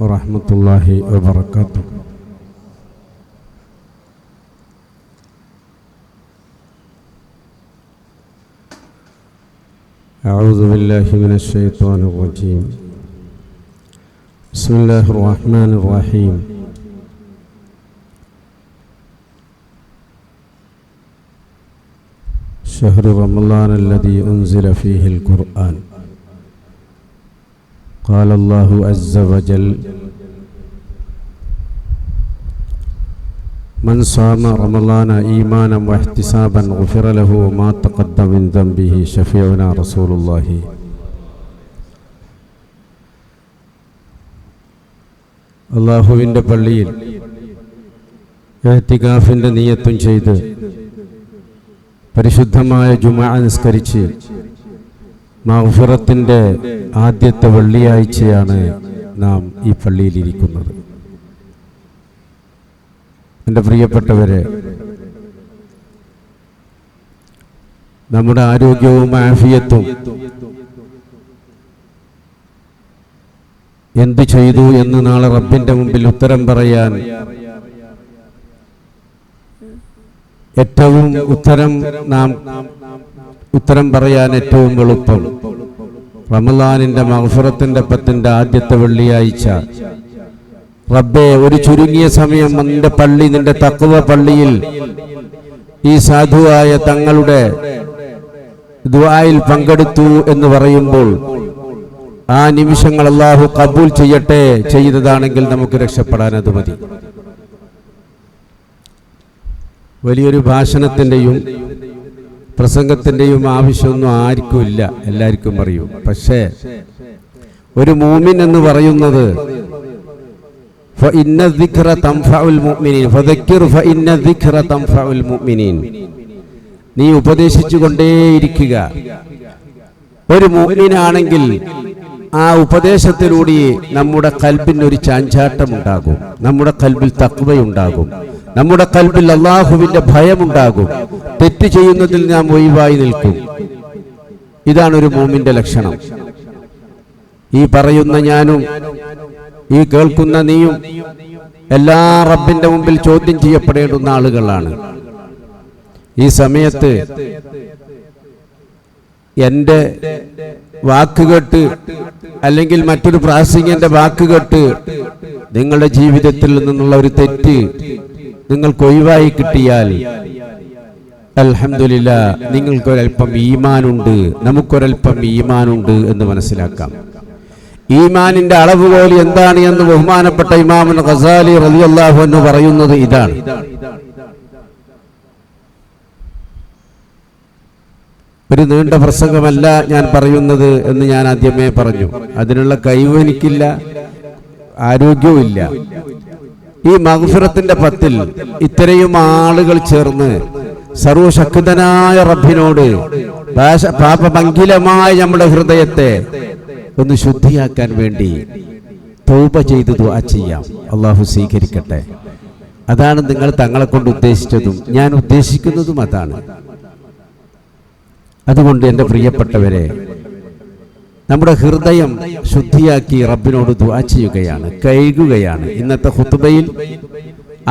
വറഹ്മത്തുള്ളാഹി വബറകാതുഹു. أعوذ بالله من الشيطان الرجيم. بسم الله الرحمن الرحيم. شهر رمضان الذي أنزل فيه القرآن. قال الله عز وجل: من صام رمضان إيمانا واحتسابا غفر له ما تقدم من ذنبه شفيعنا رسول الله. അല്ലാഹുവിൻ്റെ പള്ളിയിൽ ഇഅ്തികാഫിൻ്റെ നിയത്തും ചെയ്ത് പരിശുദ്ധമായ ജുമുഅ നിസ്കരിച്ച് മഗ്ഫിറത്തിൻ്റെ ആദ്യത്തെ വെള്ളിയാഴ്ചയാണ് നാം ഈ പള്ളിയിലിരിക്കുന്നത്. എൻ്റെ പ്രിയപ്പെട്ടവരെ, നമ്മുടെ ആരോഗ്യവും ആഫിയത്തും എന്തു ചെയ്തു എന്ന് നാളെ റബ്ബിൻ്റെ മുമ്പിൽ ഉത്തരം പറയാൻ ഉത്തരം പറയാൻ ഏറ്റവും എളുപ്പം റമളാനിന്റെ മഗ്ഫിറത്തിന്റെ 10ന്റെ ആദ്യത്തെ വെള്ളിയാഴ്ച. റബ്ബേ, ഒരു ചുരുങ്ങിയ സമയം നിന്റെ പള്ളി, നിന്റെ തഖ്വ പള്ളിയിൽ ഈ സാധുവായ തങ്ങളുടെ ദുആയിൽ പങ്കെടുത്തു എന്ന് പറയുമ്പോൾ ആ നിമിഷങ്ങൾ അല്ലാഹു കബൂൽ ചെയ്യട്ടെ. ചെയ്തതാണെങ്കിൽ നമുക്ക് രക്ഷപ്പെടാൻ അത് മതി. വലിയൊരു ഭാഷണത്തിൻ്റെയും പ്രസംഗത്തിൻ്റെയും ആവശ്യമൊന്നും ആർക്കും ഇല്ല, എല്ലാവർക്കും അറിയും. പക്ഷേ ഒരു മൂമിൻ എന്ന് പറയുന്നത് فإن الذكر تنفع المؤمنين فذكر فإن الذكر تنفع المؤمنين. നീ ഉപദേശിച്ചു കൊണ്ടേയിരിക്കുക. ഒരു മുഅ്മിനാണെങ്കിൽ ആ ഉപദേശത്തിലൂടെ നമ്മുടെ ഖൽബിന് ഒരു ചാഞ്ചാട്ടമുണ്ടാകും, നമ്മുടെ ഖൽബിൽ തഖ്വയുണ്ടാകും, നമ്മുടെ ഖൽബിൽ അല്ലാഹുവിന്റെ ഭയമുണ്ടാകും, തെറ്റ് ചെയ്യുന്നതിൽ നാം ഒഴിവായി നിൽക്കും. ഇതാണ് ഒരു മുഅ്മിന്റെ ലക്ഷണം. ഈ പറയുന്ന ഞാനും ഈ കേൾക്കുന്ന നീയും എല്ലാ റബ്ബിന്റെ മുമ്പിൽ ചോദ്യം ചെയ്യപ്പെടേണ്ടുന്ന ആളുകളാണ്. ഈ സമയത്ത് എൻ്റെ വാക്കുകേട്ട് അല്ലെങ്കിൽ മറ്റൊരു പ്രാസംഗികന്റെ വാക്കുകേട്ട് നിങ്ങളുടെ ജീവിതത്തിൽ നിന്നുള്ള ഒരു തെറ്റ് നിങ്ങൾക്ക് ഒഴിവായി കിട്ടിയാൽ അൽഹംദുലില്ലാഹ്, നിങ്ങൾക്കൊരൽപ്പം ഈമാനുണ്ട്, നമുക്കൊരൽപ്പം ഈമാനുണ്ട് എന്ന് മനസ്സിലാക്കാം. ഈമാനിന്റെ അളവുകോൽ എന്താണ് എന്ന് ബഹുമാനപ്പെട്ട ഇമാം ഗസാലി റളിയല്ലാഹു അൻഹു പറയുന്നത് ഇതാണ്: ഒരു നീണ്ട പ്രസംഗമല്ല ഞാൻ പറയുന്നത് എന്ന് ഞാൻ ആദ്യമേ പറഞ്ഞു. അതിനുള്ള കഴിവ് എനിക്കില്ല, ആരോഗ്യവും ഇല്ല. ഈ മഗ്ഫിറത്തിന്റെ 10ൽ ഇത്രയും ആളുകൾ ചേർന്ന് സർവശക്തനായ റബ്ബിനോട് പാപമംഗിലമായ നമ്മുടെ ഹൃദയത്തെ ഒന്ന് ശുദ്ധിയാക്കാൻ വേണ്ടി തൗബ ചെയ്ത് ദുആ ചെയ്യാം. അല്ലാഹു സ്വീകരിക്കട്ടെ. അതാണ് നിങ്ങൾ തങ്ങളെ കൊണ്ട് ഉദ്ദേശിച്ചതും ഞാൻ ഉദ്ദേശിക്കുന്നതും അതാണ്. അതുകൊണ്ട് എൻ്റെ പ്രിയപ്പെട്ടവരെ, നമ്മുടെ ഹൃദയം ശുദ്ധിയാക്കി റബ്ബിനോട് ദുആ ചെയ്യുകയാണ്, കഴുകുകയാണ്. ഇന്നത്തെ ഖുത്ബയിൽ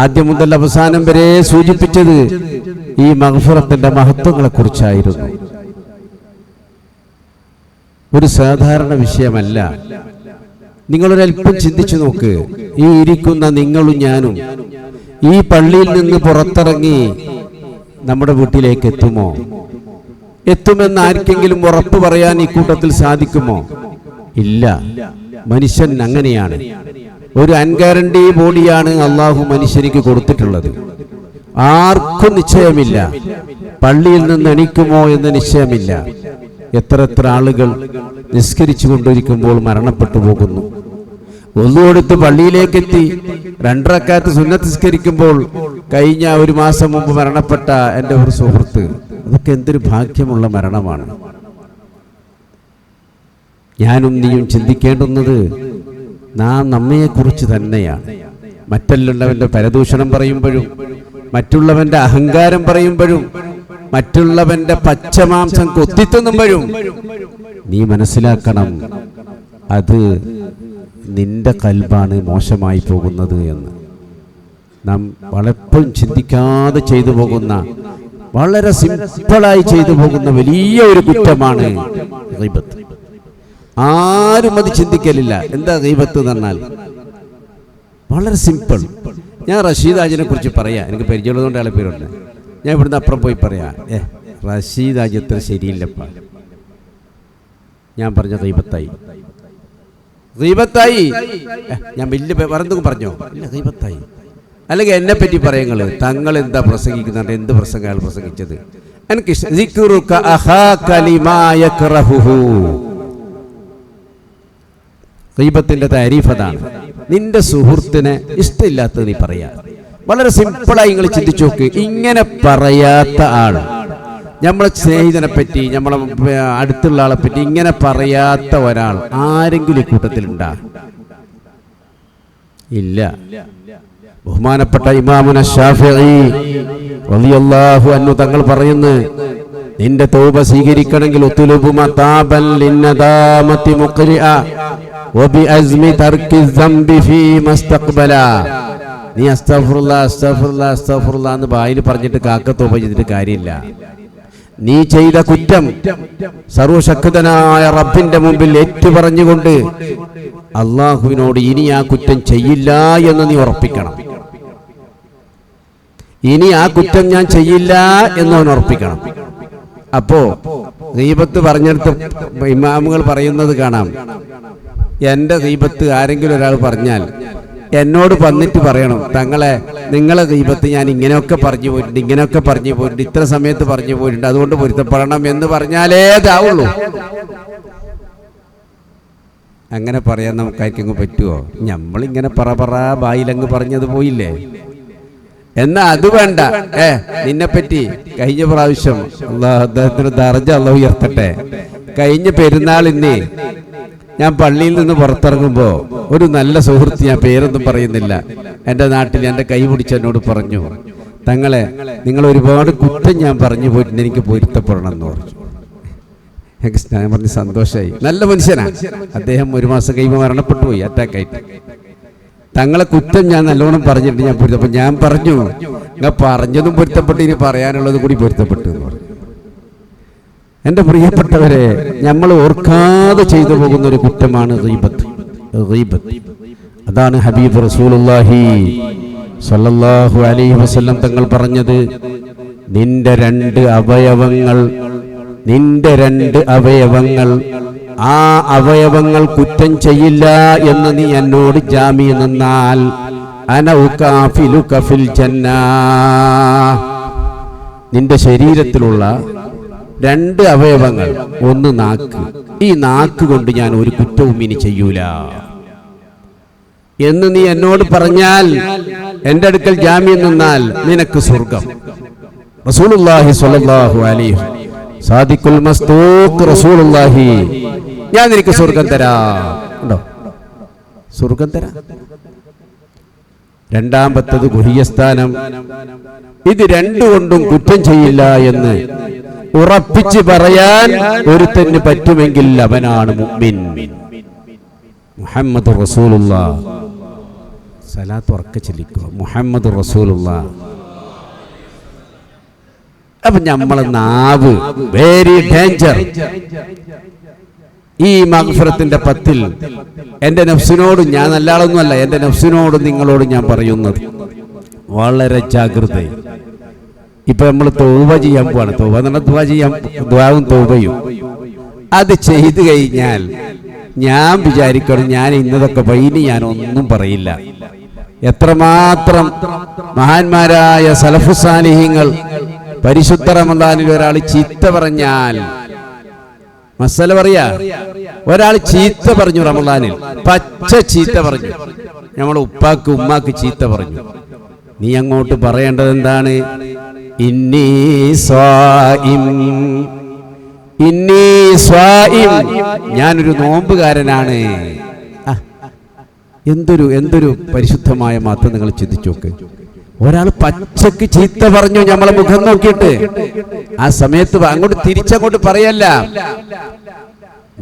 ആദ്യം മുതൽ അവസാനം വരെ സൂചിപ്പിച്ചത് ഈ മഗ്ഫിറത്തിന്റെ മഹത്വങ്ങളെ കുറിച്ചായിരുന്നു. ഒരു സാധാരണ വിഷയമല്ല. നിങ്ങളൊരൽപ്പം ചിന്തിച്ചു നോക്ക്. ഈ ഇരിക്കുന്ന നിങ്ങളും ഞാനും ഈ പള്ളിയിൽ നിന്ന് പുറത്തിറങ്ങി നമ്മുടെ വീട്ടിലേക്ക് എത്തുമോ? എത്തുമെന്ന് ആർക്കെങ്കിലും ഉറപ്പ് പറയാൻ ഈ കൂട്ടത്തിൽ സാധിക്കുമോ? ഇല്ല. മനുഷ്യൻ അങ്ങനെയാണ്. ഒരു അൺഗ്യാരണ്ടി ബോഡിയാണ് അള്ളാഹു മനുഷ്യനിക്ക് കൊടുത്തിട്ടുള്ളത്. ആർക്കും നിശ്ചയമില്ല പള്ളിയിൽ നിന്ന് എണീക്കുമോ എന്ന് നിശ്ചയമില്ല. എത്ര ആളുകൾ നിസ്കരിച്ചു കൊണ്ടിരിക്കുമ്പോൾ മരണപ്പെട്ടു പോകുന്നു. ഒന്നു കൊടുത്ത് പള്ളിയിലേക്ക് എത്തി 2 റക്അത്ത് സുന്നത്ത് നിസ്കരിക്കുമ്പോൾ കഴിഞ്ഞ ഒരു മാസം മുമ്പ് മരണപ്പെട്ട എൻ്റെ ഒരു സുഹൃത്ത്, അതൊക്കെ എന്തൊരു ഭാഗ്യമുള്ള മരണമാണ്. ഞാനും നീയും ചിന്തിക്കേണ്ടുന്നത് നാം നമ്മയെക്കുറിച്ച് തന്നെയാണ്. മറ്റുള്ളവന്റെ പരദൂഷണം പറയുമ്പോഴും മറ്റുള്ളവന്റെ അഹങ്കാരം പറയുമ്പോഴും മറ്റുള്ളവന്റെ പച്ചമാംസം കൊത്തിത്തുന്നുമ്പോഴും നീ മനസ്സിലാക്കണം, അത് നിന്റെ കൽബാണ് മോശമായി പോകുന്നത് എന്ന്. നാം വളരെപ്പോഴും ചിന്തിക്കാതെ ചെയ്തു പോകുന്ന, വളരെ സിമ്പിളായി ചെയ്തു പോകുന്ന വലിയ ഒരു കുറ്റമാണ് ഗീബത്ത്. ആരും അത് ചിന്തിക്കലില്ല. എന്താ ഗീബത്ത് എന്ന് പറഞ്ഞാൽ? വളരെ സിമ്പിൾ. ഞാൻ റഷീദ് ഹാജിനെ കുറിച്ച് പറയാം, എനിക്ക് പരിചയമുള്ളതുകൊണ്ട് അയാളെ പേരുണ്ട്. ഞാൻ ഇവിടുന്ന് അപ്പുറം പോയി പറയാം, റഷീദ് ഹാജി അത്ര ശരിയില്ലപ്പ. ഞാൻ പറഞ്ഞ ഗീബത്തായി. ഞാൻ വലിയ വേറെന്തെങ്കിലും പറഞ്ഞോ? ഇല്ല, ഗീബത്തായി. അല്ലെങ്കിൽ എന്നെ പറ്റി പറയുങ്ങൾ, തങ്ങൾ എന്താ പ്രസംഗിക്കുന്നുണ്ട്? എന്ത് പ്രസംഗം അയാൾ പ്രസംഗിച്ചത്? എനിക്ക് ഗീബത്തിന്റെ താരീഫ് അതാണ്. നിന്റെ സുഹൃത്തിനെ ഇഷ്ടമില്ലാത്തത് നീ പറയാ. വളരെ സിമ്പിളായി നിങ്ങൾ ചിന്തിച്ചു നോക്ക്. ഇങ്ങനെ പറയാത്ത ആള്, നമ്മളെ സ്നേഹിതനെ പറ്റി, നമ്മളെ അടുത്തുള്ള ആളെ പറ്റി ഇങ്ങനെ പറയാത്ത ഒരാൾ ആരെങ്കിലും ഈ കൂട്ടത്തിലുണ്ടാ? ഇല്ല. ബഹുമാനപ്പെട്ട ഇമാമുന ശാഫിഈ റളിയല്ലാഹു അൻഹു തങ്ങൾ പറയുന്നു, നിന്റെ തൗബ സ്വീകരിക്കണമെങ്കിൽ ഉത്ലുബു മതാബൻ ലിന്നദാമത്തി മുഖ്രിഅ വബിഅസ്മി തർക്കി ദംബി ഫീ മസ്തഖ്ബല. നീ അസ്തഗ്ഫിറുല്ലാഹ് അസ്തഗ്ഫിറുല്ലാഹ് അസ്തഗ്ഫിറുല്ലാഹ് എന്ന് വായിൽ പറഞ്ഞിട്ട് കാക്ക തൗബ ചെയ്തിട്ട് കാര്യമില്ല. നീ ചെയ്ത കുറ്റം സർവശക്തനായ റബ്ബിന്റെ മുമ്പിൽ ഏറ്റുപറഞ്ഞുകൊണ്ട് അള്ളാഹുവിനോട് ഇനി ആ കുറ്റം ചെയ്യില്ല എന്ന് നീ ഉറപ്പിക്കണം. ഇനി ആ കുറ്റം ഞാൻ ചെയ്യില്ല എന്ന് അവൻ ഉറപ്പിക്കണം. അപ്പോ ഗീബത്ത് പറഞ്ഞെടുത്ത് ഇമാമുകൾ പറയുന്നത് കാണാം, എന്റെ ഗീബത്ത് ആരെങ്കിലും ഒരാൾ പറഞ്ഞാൽ എന്നോട് വന്നിട്ട് പറയണം, തങ്ങളെ നിങ്ങളെ ഗീബത്ത് ഞാൻ ഇങ്ങനെയൊക്കെ പറഞ്ഞു പോയിട്ടുണ്ട്, ഇങ്ങനെയൊക്കെ പറഞ്ഞു പോയിട്ടുണ്ട്, ഇത്ര സമയത്ത് പറഞ്ഞു പോയിട്ടുണ്ട്, അതുകൊണ്ട് പൊരുത്തപ്പെടണം എന്ന് പറഞ്ഞാലേ ഇതാവുള്ളൂ. അങ്ങനെ പറയാൻ നമുക്കായിരിക്കും പറ്റുമോ? നമ്മളിങ്ങനെ പറ ബായിലങ്ങ് പറഞ്ഞത് പോയില്ലേ. എന്നാ അത് വേണ്ട. നിന്നെപ്പറ്റി കഴിഞ്ഞ പ്രാവശ്യം അദ്ദേഹത്തിന് ദർജ അല്ലാഹു ഉയർത്തട്ടെ, കഴിഞ്ഞ പെരുന്നാളിന് ഞാൻ പള്ളിയിൽ നിന്ന് പുറത്തിറങ്ങുമ്പോ ഒരു നല്ല സുഹൃത്ത്, ഞാൻ പേരൊന്നും പറയുന്നില്ല, എൻ്റെ നാട്ടിൽ എൻ്റെ കൈ പിടിച്ച് എന്നോട് പറഞ്ഞു, തങ്ങളെ നിങ്ങൾ ഒരുപാട് കുറ്റം ഞാൻ പറഞ്ഞു പോയിട്ടുണ്ട്, എനിക്ക് പൊരുത്തപ്പെടണം എന്ന് പറഞ്ഞു. ഞാൻ പറഞ്ഞ് സന്തോഷമായി. നല്ല മനുഷ്യനാണ് അദ്ദേഹം. 1 മാസം കഴിയുമ്പോൾ മരണപ്പെട്ടു പോയി, അറ്റാക്കായിട്ട്. തങ്ങളെ കുറ്റം ഞാൻ നല്ലോണം പറഞ്ഞിട്ട് ഞാൻ പൊരുത്തപ്പെട്ടു. ഞാൻ പറഞ്ഞു, നിങ്ങൾ പറഞ്ഞതും പൊരുത്തപ്പെട്ട്, ഇനി പറയാനുള്ളത് കൂടി പൊരുത്തപ്പെട്ടു എന്ന് പറഞ്ഞു. എൻ്റെ പ്രിയപ്പെട്ടവരെ, നമ്മൾ ഓർക്കാതെ ചെയ്തു പോകുന്ന ഒരു കുറ്റമാണ് ഗീബത്ത്. അതാണ് ഹബീബ് റസൂലുള്ളാഹി സ്വല്ലല്ലാഹു അലൈഹി വസല്ലം തങ്ങൾ പറഞ്ഞത്, നിന്റെ രണ്ട് അവയവങ്ങൾ ആ അവയവങ്ങൾ കുറ്റം ചെയ്യില്ല എന്ന് നീ എന്നോട് ജാമ്യം നിന്നാൽ അന ഉകാഫിലുക ഫിൽ ജന്ന. നിന്റെ ശരീരത്തിലുള്ള 2 അവയവങ്ങൾ, ഒന്ന് നാക്ക്, ഈ നാക്ക് കൊണ്ട് ഞാൻ ഒരു കുറ്റവും ഇനി ചെയ്യൂല എന്ന് നീ എന്നോട് പറഞ്ഞാൽ, എന്റെ അടുക്കൽ ജാമ്യം നിന്നാൽ നിനക്ക് സ്വർഗം. റസൂലുള്ളാഹി സ്വല്ലല്ലാഹു അലൈഹി സാദിഖുൽ മസ്തൂഖ് റസൂലുള്ളാഹി, ഞാൻ നിനക്ക് സ്വർഗം തരാം. ഉണ്ടോ? സ്വർഗം തരാം. രണ്ടാമത്തത് ഗുഹ്യസ്ഥാനം. ഇത് 2 കൊണ്ടും കുറ്റം ചെയ്യില്ല എന്ന് ഉറപ്പിച്ച് പറയാൻ ഒരുത്തന് പറ്റുമെങ്കിൽ അവനാണ് മുഅ്മിൻ. മുഹമ്മദ് റസൂലുള്ളാഹ്. സലാത്ത് ഉറക്കെ ചൊല്ലിക്കുക, മുഹമ്മദ് റസൂലുള്ളാഹ്. അപ്പൊ നമ്മളെ നാവ് വെരി ഡേഞ്ചർ. ഈ മഗ്ഫിറത്തിന്റെ 10-ൽ എന്റെ നഫ്സിനോട്, ഞാൻ നല്ല ആളൊന്നുമല്ല, എന്റെ നഫ്സിനോട് നിങ്ങളോട് ഞാൻ പറയുന്നത് വളരെ ജാഗ്രത. ഇപ്പൊ നമ്മൾ തൗബ ചെയ്യാൻ പോവാണ്. തൗബ എന്ന് പറഞ്ഞാൽ ദുആ ചെയ്യാൻ, ദുആവും തൗബയും. അത് ചെയ്തു കഴിഞ്ഞാൽ ഞാൻ വിചാരിക്കണം, ഞാൻ ഇന്നതൊക്കെ ഇനി ഞാൻ ഒന്നും പറയില്ല. എത്രമാത്രം മഹാന്മാരായ സലഫു സാലിഹീങ്ങൾ പരിശുദ്ധ റമദാനിൽ ഒരാൾ ചീത്ത പറഞ്ഞാൽ, മസല പറയാ, ഒരാൾ ചീത്ത പറഞ്ഞു റമദാനിൽ, പച്ച ചീത്ത പറഞ്ഞു, നമ്മളെ ഉപ്പാക്ക് ഉമ്മാക്ക് ചീത്ത പറഞ്ഞു, നീ അങ്ങോട്ട് പറയേണ്ടത് എന്താണ്? ഇന്നി സ്വാഇം, ഞാനൊരു നോമ്പുകാരനാണ്. എന്തൊരു പരിശുദ്ധമായ മാത്രം നിങ്ങൾ ചിന്തിച്ചു നോക്ക്. ഒരാൾ പച്ചക്ക് ചീത്ത പറഞ്ഞു നമ്മളെ മുഖം നോക്കിയിട്ട്, ആ സമയത്ത് അങ്ങോട്ട് തിരിച്ചങ്ങോട്ട് പറയല്ല,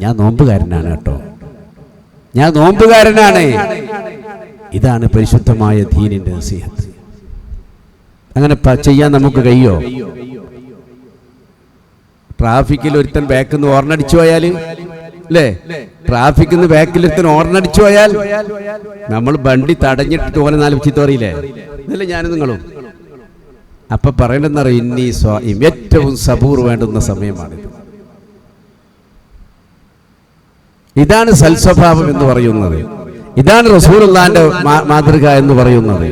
ഞാൻ നോമ്പുകാരനാണ് കേട്ടോ, ഞാൻ നോമ്പുകാരനാണ്. ഇതാണ് പരിശുദ്ധമായ ദീനിന്റെ നസീഹത്ത്. അങ്ങനെ ചെയ്യാൻ നമുക്ക് കഴിയോ? ട്രാഫിക്കിൽ ഒരുത്തൻ ബാക്കിൽ നിന്ന് ഓർണടിച്ചു പോയാൽ, അല്ലേ, ട്രാഫിക്കിൽ നിന്ന് ബാക്കിൽ ഒരുത്തൻ ഓർണടിച്ചു പോയാൽ നമ്മൾ വണ്ടി തടഞ്ഞിട്ട് ഓനെ നാല് ചീത്ത പറയില്ലേ? ഇതല്ലേ ഞാനും നിങ്ങളും. അപ്പൊ പറയണ്ടെന്നറിയാം, ഇന്നീ സ്വാഇം, ഏറ്റവും സബൂർ വേണ്ടുന്ന സമയമാണിത്. ഇതാണ് സൽസ്വഭാവം എന്ന് പറയുന്നത്. ഇതാണ് റസൂലുള്ളാഹിന്റെ മാതൃക എന്ന് പറയുന്നത്.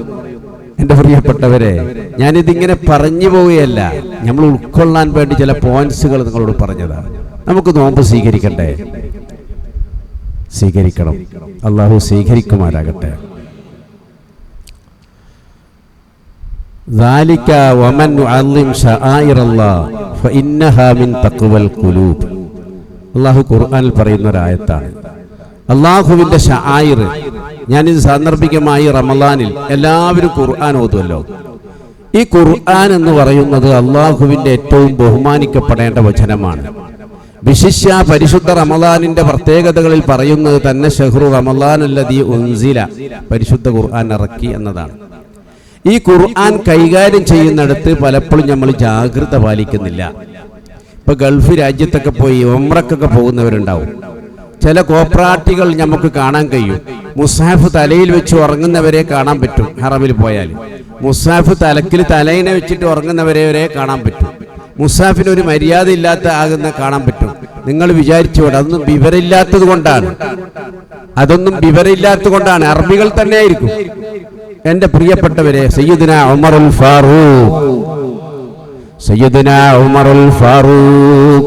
എൻ്റെ പ്രിയപ്പെട്ടവരെ, ഞാനിതിങ്ങനെ പറഞ്ഞു പോവുകയല്ല, നമ്മൾ ഉൾക്കൊള്ളാൻ വേണ്ടി ചില പോയിന്റ്സുകൾ നിങ്ങളോട് പറഞ്ഞതാണ്. നമുക്ക് നോമ്പ് സ്വീകരിക്കണ്ടേ? സ്വീകരിക്കണം. അള്ളാഹു സ്വീകരിക്കുമാരാകട്ടെ. ذلك ومن يعظم شعائر الله فإنها من تقوى القلوب. അള്ളാഹു ഖുർആനിൽ പറയുന്ന ഒരു ആയത്താണ്. അള്ളാഹുവിന്റെ ഷആയിർ. ഞാനിത് സാന്ദർഭികമായി റമളാനിൽ എല്ലാവരും ഖുർആൻ ഓതുമല്ലോ. ഈ ഖുർആൻ എന്ന് പറയുന്നത് അള്ളാഹുവിന്റെ ഏറ്റവും ബഹുമാനിക്കപ്പെടേണ്ട വചനമാണ്. വിശിഷ്യ പരിശുദ്ധ റമളാനിന്റെ പ്രത്യേകതകളിൽ പറയുന്നത് തന്നെ ഷഹ്റു റമളാൻ അല്ലദീ ഉൻസില, പരിശുദ്ധ ഖുർആൻ ഇറക്കി എന്നതാണ്. ഈ ഖുർആൻ കൈകാര്യം ചെയ്യുന്നിടത്ത് പലപ്പോഴും നമ്മൾ ജാഗ്രത പാലിക്കുന്നില്ല. ഇപ്പൊ ഗൾഫ് രാജ്യത്തൊക്കെ പോയി ഉംറക്കൊക്കെ പോകുന്നവരുണ്ടാവും. ചില കോപ്രാട്ടികൾ നമുക്ക് കാണാൻ കഴിയും. മുസ്ഹഫ് തലയിൽ വെച്ച് ഉറങ്ങുന്നവരെ കാണാൻ പറ്റും. ഹറമിൽ പോയാൽ മുസ്ഹഫ് തലയിനെ വെച്ചിട്ട് ഉറങ്ങുന്നവരെ കാണാൻ പറ്റും. മുസ്ഹഫിന് ഒരു മര്യാദ ഇല്ലാത്ത കാണാൻ പറ്റും. നിങ്ങൾ വിചാരിച്ചുകൂടെ അതൊന്നും വിവരമില്ലാത്തത് കൊണ്ടാണ്. അറബികൾ തന്നെ ആയിരിക്കും. എന്റെ പ്രിയപ്പെട്ടവരെ, സയ്യിദുനാ ഉമറുൽ ഫാറൂഖ്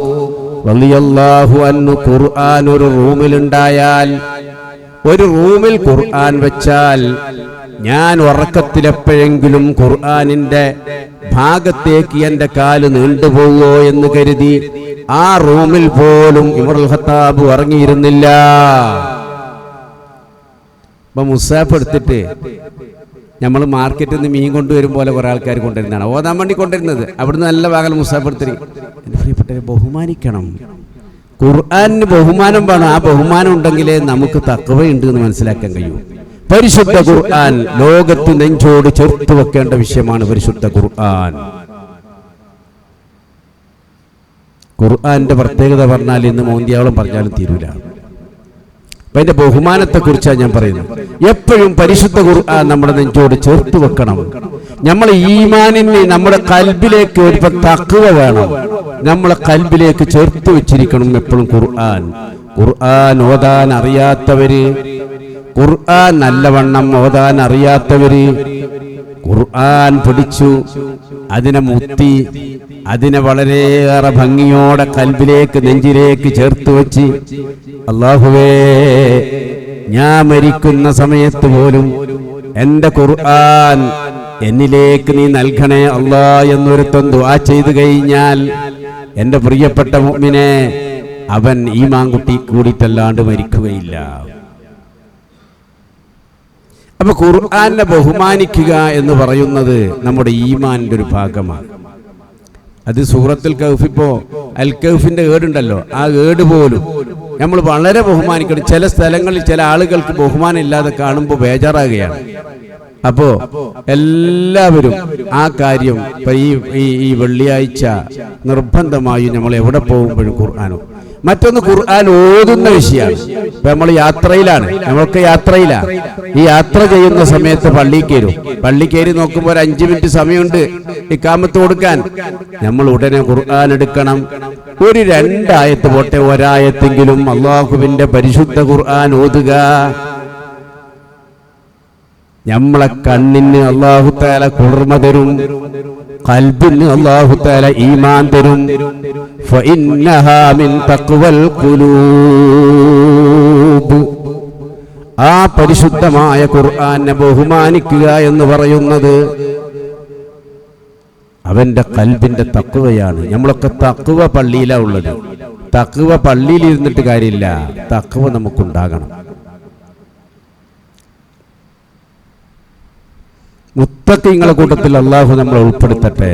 റളിയല്ലാഹു അൻഹു ഖുർആൻ ഒരു റൂമിലുണ്ടായാൽ, ഒരു റൂമിൽ ഖുർആൻ വെച്ചാൽ, ഞാൻ ഉറക്കത്തിലെപ്പോഴെങ്കിലും ഖുർആനിന്റെ ഭാഗത്തേക്ക് എന്റെ കാല് നീണ്ടുപോകുമോ എന്ന് കരുതി ആ റൂമിൽ പോലും ഉമറുൽ ഖത്താബ് ഉറങ്ങിയിരുന്നില്ല. അപ്പൊ മുസാഫ് എടുത്തിട്ട് നമ്മൾ മാർക്കറ്റിൽ നിന്ന് മീൻ കൊണ്ടുവരും പോലെ കുറെ ആൾക്കാർ കൊണ്ടുവരുന്നതാണ്, ഓതാൻ വേണ്ടി കൊണ്ടുവരുന്നത്. അവിടുന്ന് നല്ല ഭാഗം മുസാഫ് എടുത്തിട്ട്. എൻ്റെ പ്രിയപ്പെട്ടവരെ, ബഹുമാനിക്കണം. ഖുർആനിന് ബഹുമാനം വേണം. ആ ബഹുമാനം ഉണ്ടെങ്കിലേ നമുക്ക് തഖ്വയുണ്ട് എന്ന് മനസ്സിലാക്കാൻ കഴിയൂ. പരിശുദ്ധ ഖുർആൻ ലോകത്ത് നെഞ്ചോട് ചേർത്ത് വെക്കേണ്ട വിഷയമാണ്. പരിശുദ്ധ ഖുർആന്റെ പ്രത്യേകത പറഞ്ഞാൽ ഇന്ന് മോന്തിയാവളം പറഞ്ഞാലും തീരൂല. അതിന്റെ ബഹുമാനത്തെക്കുറിച്ചാണ് ഞാൻ പറയുന്നത്. എപ്പോഴും പരിശുദ്ധ ഖുർആൻ നമ്മുടെ നെഞ്ചോട് ചേർത്ത് വെക്കണം. നമ്മളെ ഈമാനിന്, നമ്മുടെ കൽബിലേക്ക് ഒരു തഖ്വ വേണം. നമ്മളെ കൽബിലേക്ക് ചേർത്ത് വെച്ചിരിക്കണം എപ്പോഴും ഖുർആൻ. ഓതാൻ അറിയാത്തവര്, ഖുർആൻ നല്ലവണ്ണം ഓതാൻ അറിയാത്തവര് ഖുർആൻ പഠിച്ചു, അതിനെ മുത്തി, അതിനെ വളരെയേറെ ഭംഗിയോടെ കൽബിലേക്ക്, നെഞ്ചിലേക്ക് ചേർത്ത് വെച്ച്, അല്ലാഹുവേ, ഞാൻ മരിക്കുന്ന സമയത്ത് പോലും എൻ്റെ ഖുർആൻ എന്നിലേക്ക് നീ നൽകണേ അല്ലാ എന്നൊരുത്തൻ ദുആ ചെയ്തു കഴിഞ്ഞാൽ, എൻ്റെ പ്രിയപ്പെട്ട മുഅ്മിനെ, അവൻ ഈമാൻ കൂടിയിട്ടല്ലാണ്ട് മരിക്കുകയില്ല. അപ്പൊ ഖുർആനെ ബഹുമാനിക്കുക എന്ന് പറയുന്നത് നമ്മുടെ ഈമാനിന്റെ ഒരു ഭാഗമാണ്. അത് സൂറത്തുൽ കഹ്ഫ്, ഇപ്പോ അൽ കഹ്ഫിന്റെ ഏടുണ്ടല്ലോ, ആ ഏട് പോലും നമ്മൾ വളരെ ബഹുമാനിക്കണം. ചില സ്ഥലങ്ങളിൽ ചില ആളുകൾക്ക് ബഹുമാനം ഇല്ലാതെ കാണുമ്പോൾ ബേജാറാകുകയാണ്. അപ്പോ എല്ലാവരും ആ കാര്യം ഈ വെള്ളിയാഴ്ച നിർബന്ധമായും നമ്മൾ എവിടെ പോകുമ്പോഴും ഖുർആനോ, മറ്റൊന്ന് ഖുർആൻ ഓതുന്ന വിഷയമാണ്. ഇപ്പൊ നമ്മൾ യാത്രയിലാണ്, നമ്മളൊക്കെ യാത്രയിലാണ്. ഈ യാത്ര ചെയ്യുന്ന സമയത്ത് പള്ളി കയറി നോക്കുമ്പോൾ ഒരു 5 മിനിറ്റ് സമയമുണ്ട് ഇഖാമത്ത് കൊടുക്കാൻ. നമ്മൾ ഉടനെ ഖുർആൻ എടുക്കണം. ഒരു 2 ആയത്ത് പോട്ടെ, ഒരായത്തെങ്കിലും അല്ലാഹുവിന്റെ പരിശുദ്ധ ഖുർആൻ ഓതുക. നമ്മളെ കണ്ണിന് അല്ലാഹു തആല കുളിർമ തരും, ഖൽബിന് അല്ലാഹു തആല ഈമാൻ തരും. ഫഇന്നഹാ മിൻ തഖ്വൽ ഖുലൂബ്. ആ പരിശുദ്ധമായ ഖുർആനെ ബഹുമാനിക്കുക എന്ന് പറയുന്നത് അവന്റെ ഖൽബിന്റെ തഖ്വയാണ്. നമ്മളൊക്കെ തഖ്വ പള്ളിയിലാണ് ഉള്ളത്. തഖ്വ പള്ളിയിൽ ഇരുന്നിട്ട് കാര്യമില്ല, തഖ്വ നമുക്കുണ്ടാകണം. മുത്തഖീങ്ങളുടെ കൂട്ടത്തിൽ അല്ലാഹു നമ്മളെ ഉൾപ്പെടുത്തട്ടെ.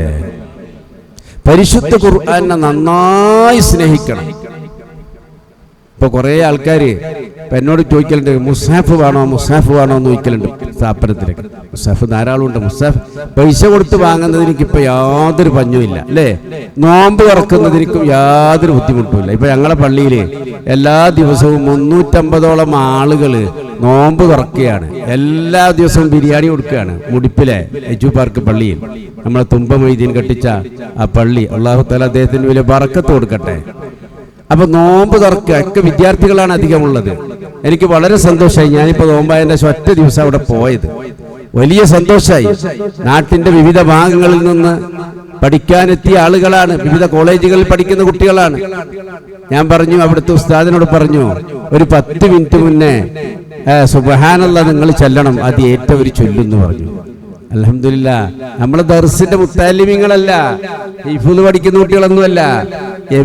പരിശുദ്ധ ഖുർആനെ നന്നായി സ്നേഹിക്കണം. ഇപ്പൊ കുറെ ആൾക്കാര് അപ്പം എന്നോട് ചോദിക്കലുണ്ട് മുസാഫ് വേണോ എന്ന് ചോദിക്കലുണ്ട് സ്ഥാപനത്തിലേക്ക്. മുസാഫ് ധാരാളം ഉണ്ട്. മുസാഫ് പൈസ കൊടുത്ത് വാങ്ങുന്നതിന് എനിക്കിപ്പോൾ യാതൊരു പഞ്ഞുമില്ല അല്ലേ. നോമ്പ് തുറക്കുന്നതിനും യാതൊരു ബുദ്ധിമുട്ടുമില്ല. ഇപ്പം ഞങ്ങളെ പള്ളിയിൽ എല്ലാ ദിവസവും 350ഓളം ആളുകൾ നോമ്പ് തുറക്കുകയാണ്. എല്ലാ ദിവസവും ബിരിയാണി കൊടുക്കുകയാണ്. മുടിപ്പിലെ എജു പാർക്ക് പള്ളിയിൽ നമ്മളെ തുമ്പ മൊയ്തീൻ കെട്ടിച്ച ആ പള്ളി, അള്ളാഹു തആല അദ്ദേഹത്തിന് വലിയ ബറക്കത്ത് കൊടുക്കട്ടെ. അപ്പൊ നോമ്പ് തുറക്കുക ഒക്കെ വിദ്യാർത്ഥികളാണ് അധികമുള്ളത്. എനിക്ക് വളരെ സന്തോഷമായി. ഞാനിപ്പോ നോമ്പായതിന്റെ ഒറ്റ ദിവസം അവിടെ പോയത് വലിയ സന്തോഷമായി. നാട്ടിന്റെ വിവിധ ഭാഗങ്ങളിൽ നിന്ന് പഠിക്കാനെത്തിയ ആളുകളാണ്, വിവിധ കോളേജുകളിൽ പഠിക്കുന്ന കുട്ടികളാണ്. ഞാൻ പറഞ്ഞു, അവിടുത്തെ ഉസ്താദിനോട് പറഞ്ഞു, ഒരു 10 മിനിറ്റ് മുന്നേ സുബ്ഹാനല്ലാഹ് നിങ്ങൾ ചെല്ലണം, അത് ഏറ്റവും ചൊല്ലുന്നു പറഞ്ഞു. അൽഹംദുലില്ലാഹ്, നമ്മളെ ദർസിന്റെ മുത്തഅല്ലിമീങ്ങളല്ല, ഹിഫ്ള് പഠിക്കുന്ന കുട്ടികളൊന്നുമല്ല,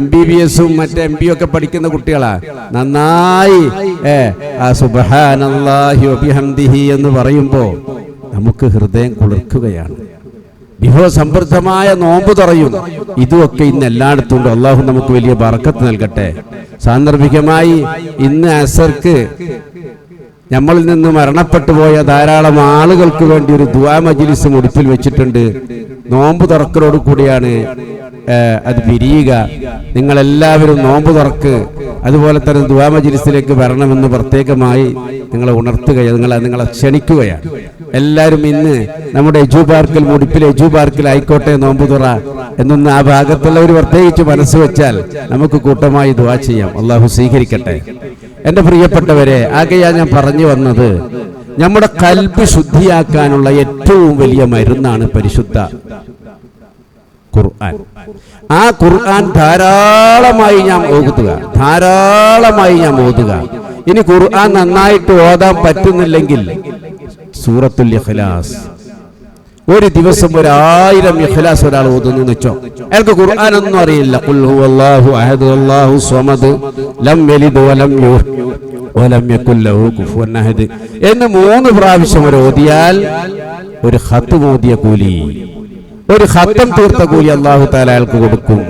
MBBS-ഉം മറ്റേ MBA ഒക്കെ പഠിക്കുന്ന കുട്ടികളാ. നന്നായി സുബ്ഹാനല്ലാഹി വബിഹംദിഹി എന്ന് പറയുമ്പോൾ നമുക്ക് ഹൃദയം കുളിർക്കുകയാണ്. വിഭവസമൃദ്ധമായ നോമ്പ് തുറയും. ഇതുമൊക്കെ ഇന്ന് എല്ലായിടത്തും ഉണ്ട്. അള്ളാഹു നമുക്ക് വലിയ ബറക്കത്ത് നൽകട്ടെ. സാന്ദർഭികമായി ഇന്ന് അസർക്ക് നമ്മളിൽ നിന്ന് മരണപ്പെട്ടു പോയ ധാരാളം ആളുകൾക്ക് വേണ്ടി ഒരു ദുആ മജ്ലിസ് മുടിപ്പിൽ വെച്ചിട്ടുണ്ട്. നോമ്പ് തുറക്കലോട് കൂടിയാണ് അത് പിരിയുക. നിങ്ങളെല്ലാവരും നോമ്പ് തുറക്ക്, അതുപോലെ തന്നെ ദുആ മജ്ലിസിലേക്ക് വരണമെന്ന് പ്രത്യേകമായി നിങ്ങളെ ഉണർത്തുകയാണ്, നിങ്ങളെ ക്ഷണിക്കുകയാണ്. എല്ലാവരും ഇന്ന് നമ്മുടെ എജു പാർക്കിൽ, മുടിപ്പിലെ എജു പാർക്കിൽ ആയിക്കോട്ടെ നോമ്പ് തുറ എന്നൊന്ന് ആ ഭാഗത്തുള്ളവർ പ്രത്യേകിച്ച് മനസ്സ് വെച്ചാൽ നമുക്ക് കൂട്ടമായി ദുആ ചെയ്യാം. അള്ളാഹു സ്വീകരിക്കട്ടെ. എൻ്റെ പ്രിയപ്പെട്ടവരെ, ആകെയാ ഞാൻ പറഞ്ഞു വന്നത്, നമ്മുടെ കൽബ് ശുദ്ധിയാക്കാനുള്ള ഏറ്റവും വലിയ മരുന്നാണ് പരിശുദ്ധ ഖുർആൻ. ആ ഖുർആൻ ധാരാളമായി ഞാൻ ഓതുക. ഇനി ഖുർആൻ നന്നായിട്ട് ഓതാൻ പറ്റുന്നില്ലെങ്കിൽ സൂറത്തുൽ ഇഖ്ലാസ് ഒരു ദിവസം 1000 ഇഖ്ലാസ് ഒരാൾ ഓതുന്നു വെച്ചോ, അയാൾക്ക് ഖുർആൻ ഒന്നും അറിയില്ല. ഖുൽ ഹുവല്ലാഹു അഹദ് അല്ലാഹു സ്വമദ് ലം യലിദ് വലം യൂലദ് വലം യകുൽ ലഹു കുഫുവൻ അഹദ് എന്ന് 3 പ്രാവശ്യം ഓതിയാൽ ഒരു ഖത്ം ഓതിയ കൂലി, ഒരു ഖത്ം തീർത്ത കൂലി അല്ലാഹു തആല അയാൾക്ക് കൊടുക്കും.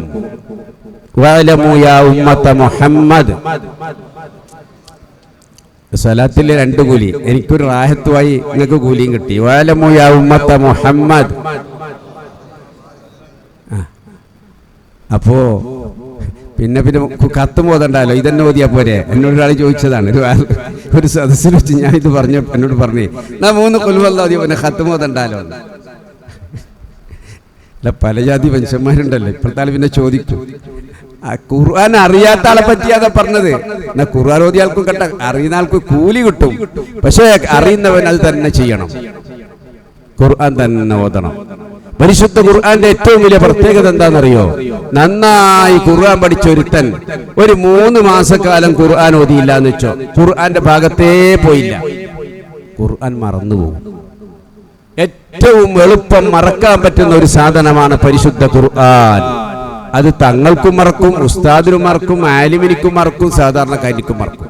വഅലമു യാ ഉമ്മത മുഹമ്മദ്, സലാത്തിലെ 2 കൂലി, എനിക്കൊരു റാഹത്തുമായി നിങ്ങൾക്ക് കൂലിയും കിട്ടി. വഅലമു യാ ഉമ്മത മുഹമ്മദ്. അപ്പോ പിന്നെ കത്ത് മോതണ്ടല്ലോ, ഇതെന്നെ ഓതിയാ പോരെ. എന്നോടൊരാൾ ചോദിച്ചതാണ്, ഒരു സദസ്സിൽ വെച്ച് ഞാൻ ഇത് എന്നോട് പറഞ്ഞു, എന്നാ 3 കൊല്ലം ഓതിയ പിന്നെ കത്ത് മോതണ്ടല്ലോ. അല്ല, പല ജാതി മനുഷ്യന്മാരുണ്ടല്ലോ. ഇപ്പോഴത്തെ ആൾ പിന്നെ ചോദിക്കും, ഖുർആൻ അറിയാത്ത ആളെ പറ്റിയാതാ പറഞ്ഞത്. എന്നാ ഖുർആൻ ഓതിയ ആൾക്കും കേട്ട, അറിയുന്ന ആൾക്ക് കൂലി കിട്ടും. പക്ഷേ അറിയുന്നവൻ അത് തന്നെ ചെയ്യണം, ഖുർആൻ തന്നെ ഓതണം. പരിശുദ്ധ ഖുർആന്റെ ഏറ്റവും വലിയ പ്രത്യേകത എന്താണെന്നറിയോ? നന്നായി ഖുർആൻ പഠിച്ച ഒരുത്തൻ ഒരു 3 മാസക്കാലം ഖുർആൻ ഓതിയില്ല എന്ന് വെച്ചോ, ഖുർആന്റെ ഭാഗത്തേ പോയില്ല, ഖുർആൻ മറന്നുപോകും. ഏറ്റവും എളുപ്പം മറക്കാൻ പറ്റുന്ന ഒരു സാധനമാണ് പരിശുദ്ധ ഖുർആൻ. അത് തങ്ങൾക്കും മറക്കും, ഉസ്താദിനും മറക്കും, ആലിമിനിക്കും മറക്കും, സാധാരണക്കാരിക്കും മറക്കും.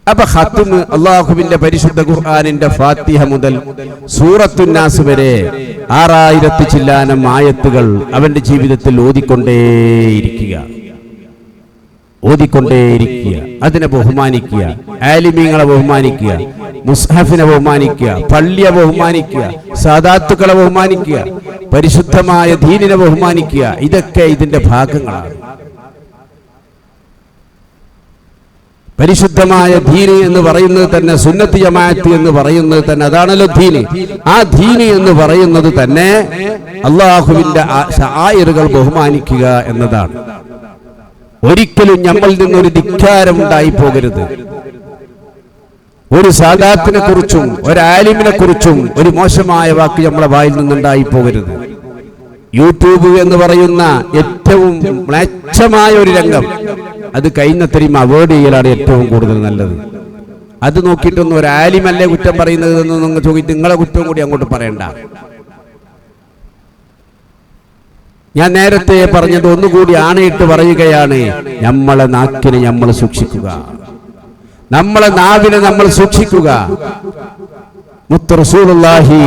അപ്പൊ ഖത്ം അല്ലാഹുവിന്റെ പരിശുദ്ധ ഖുർആനിന്റെ ഫാത്തിഹ മുതൽ സൂറത്തുൻ നാസ് വരെ 6000 ചില്ലാനം ആയത്തുകൾ അവന്റെ ജീവിതത്തിൽ ഓതിക്കൊണ്ടേയിരിക്കുക. അതിനെ ബഹുമാനിക്കുക, ആലിമീങ്ങളെ ബഹുമാനിക്കുക, മുസ്ഹഫിനെ ബഹുമാനിക്കുക, പള്ളിയെ ബഹുമാനിക്കുക, സാദാത്തുക്കളെ ബഹുമാനിക്കുക, പരിശുദ്ധമായ ദീനിനെ ബഹുമാനിക്കുക. ഇതൊക്കെ ഇതിന്റെ ഭാഗങ്ങളാണ്. പരിശുദ്ധമായ ദീന് എന്ന് പറയുന്നത് തന്നെ, സുന്നത്ത് ജമാഅത്ത് എന്ന് പറയുന്നത് തന്നെ അതാണല്ലോ ദീന്. ആ ദീന് എന്ന് പറയുന്നത് തന്നെ അല്ലാഹുവിന്റെ ശആയിറുകൾ ബഹുമാനിക്കുക എന്നതാണ്. ഒരിക്കലും നമ്മളിൽ നിന്നൊരു ധിക്കാരം ഉണ്ടായി പോകരുത്. ഒരു സാദാത്തിനെ കുറിച്ചും ഒരു ആലിമിനെ കുറിച്ചും ഒരു മോശമായ വാക്ക് നമ്മളെ വായിൽ നിന്നുണ്ടായി പോകരുത്. യൂട്യൂബ് എന്ന് പറയുന്ന ഏറ്റവും മ്ലേച്ഛമായ ഒരു രംഗം, അത് കഴിയുന്നത്രയും അവോയ്ഡ് ചെയ്യലാണ് ഏറ്റവും കൂടുതൽ നല്ലത്. അത് നോക്കിയിട്ടൊന്നും ഒരു ആലിമല്ലേ കുറ്റം പറയുന്നത് എന്ന് നിങ്ങൾ ചോദിച്ച് നിങ്ങളെ കുറ്റവും കൂടി അങ്ങോട്ട് പറയണ്ട. ഞാൻ നേരത്തെ പറഞ്ഞത് ഒന്നുകൂടി ആണയിട്ട് പറയുകയാണ്, നമ്മളെ നാക്കിനെ നമ്മൾ സൂക്ഷിക്കുക, നമ്മളെ നാവിനെ നമ്മൾ സൂക്ഷിക്കുക. മുത്ത് റസൂലുള്ളാഹി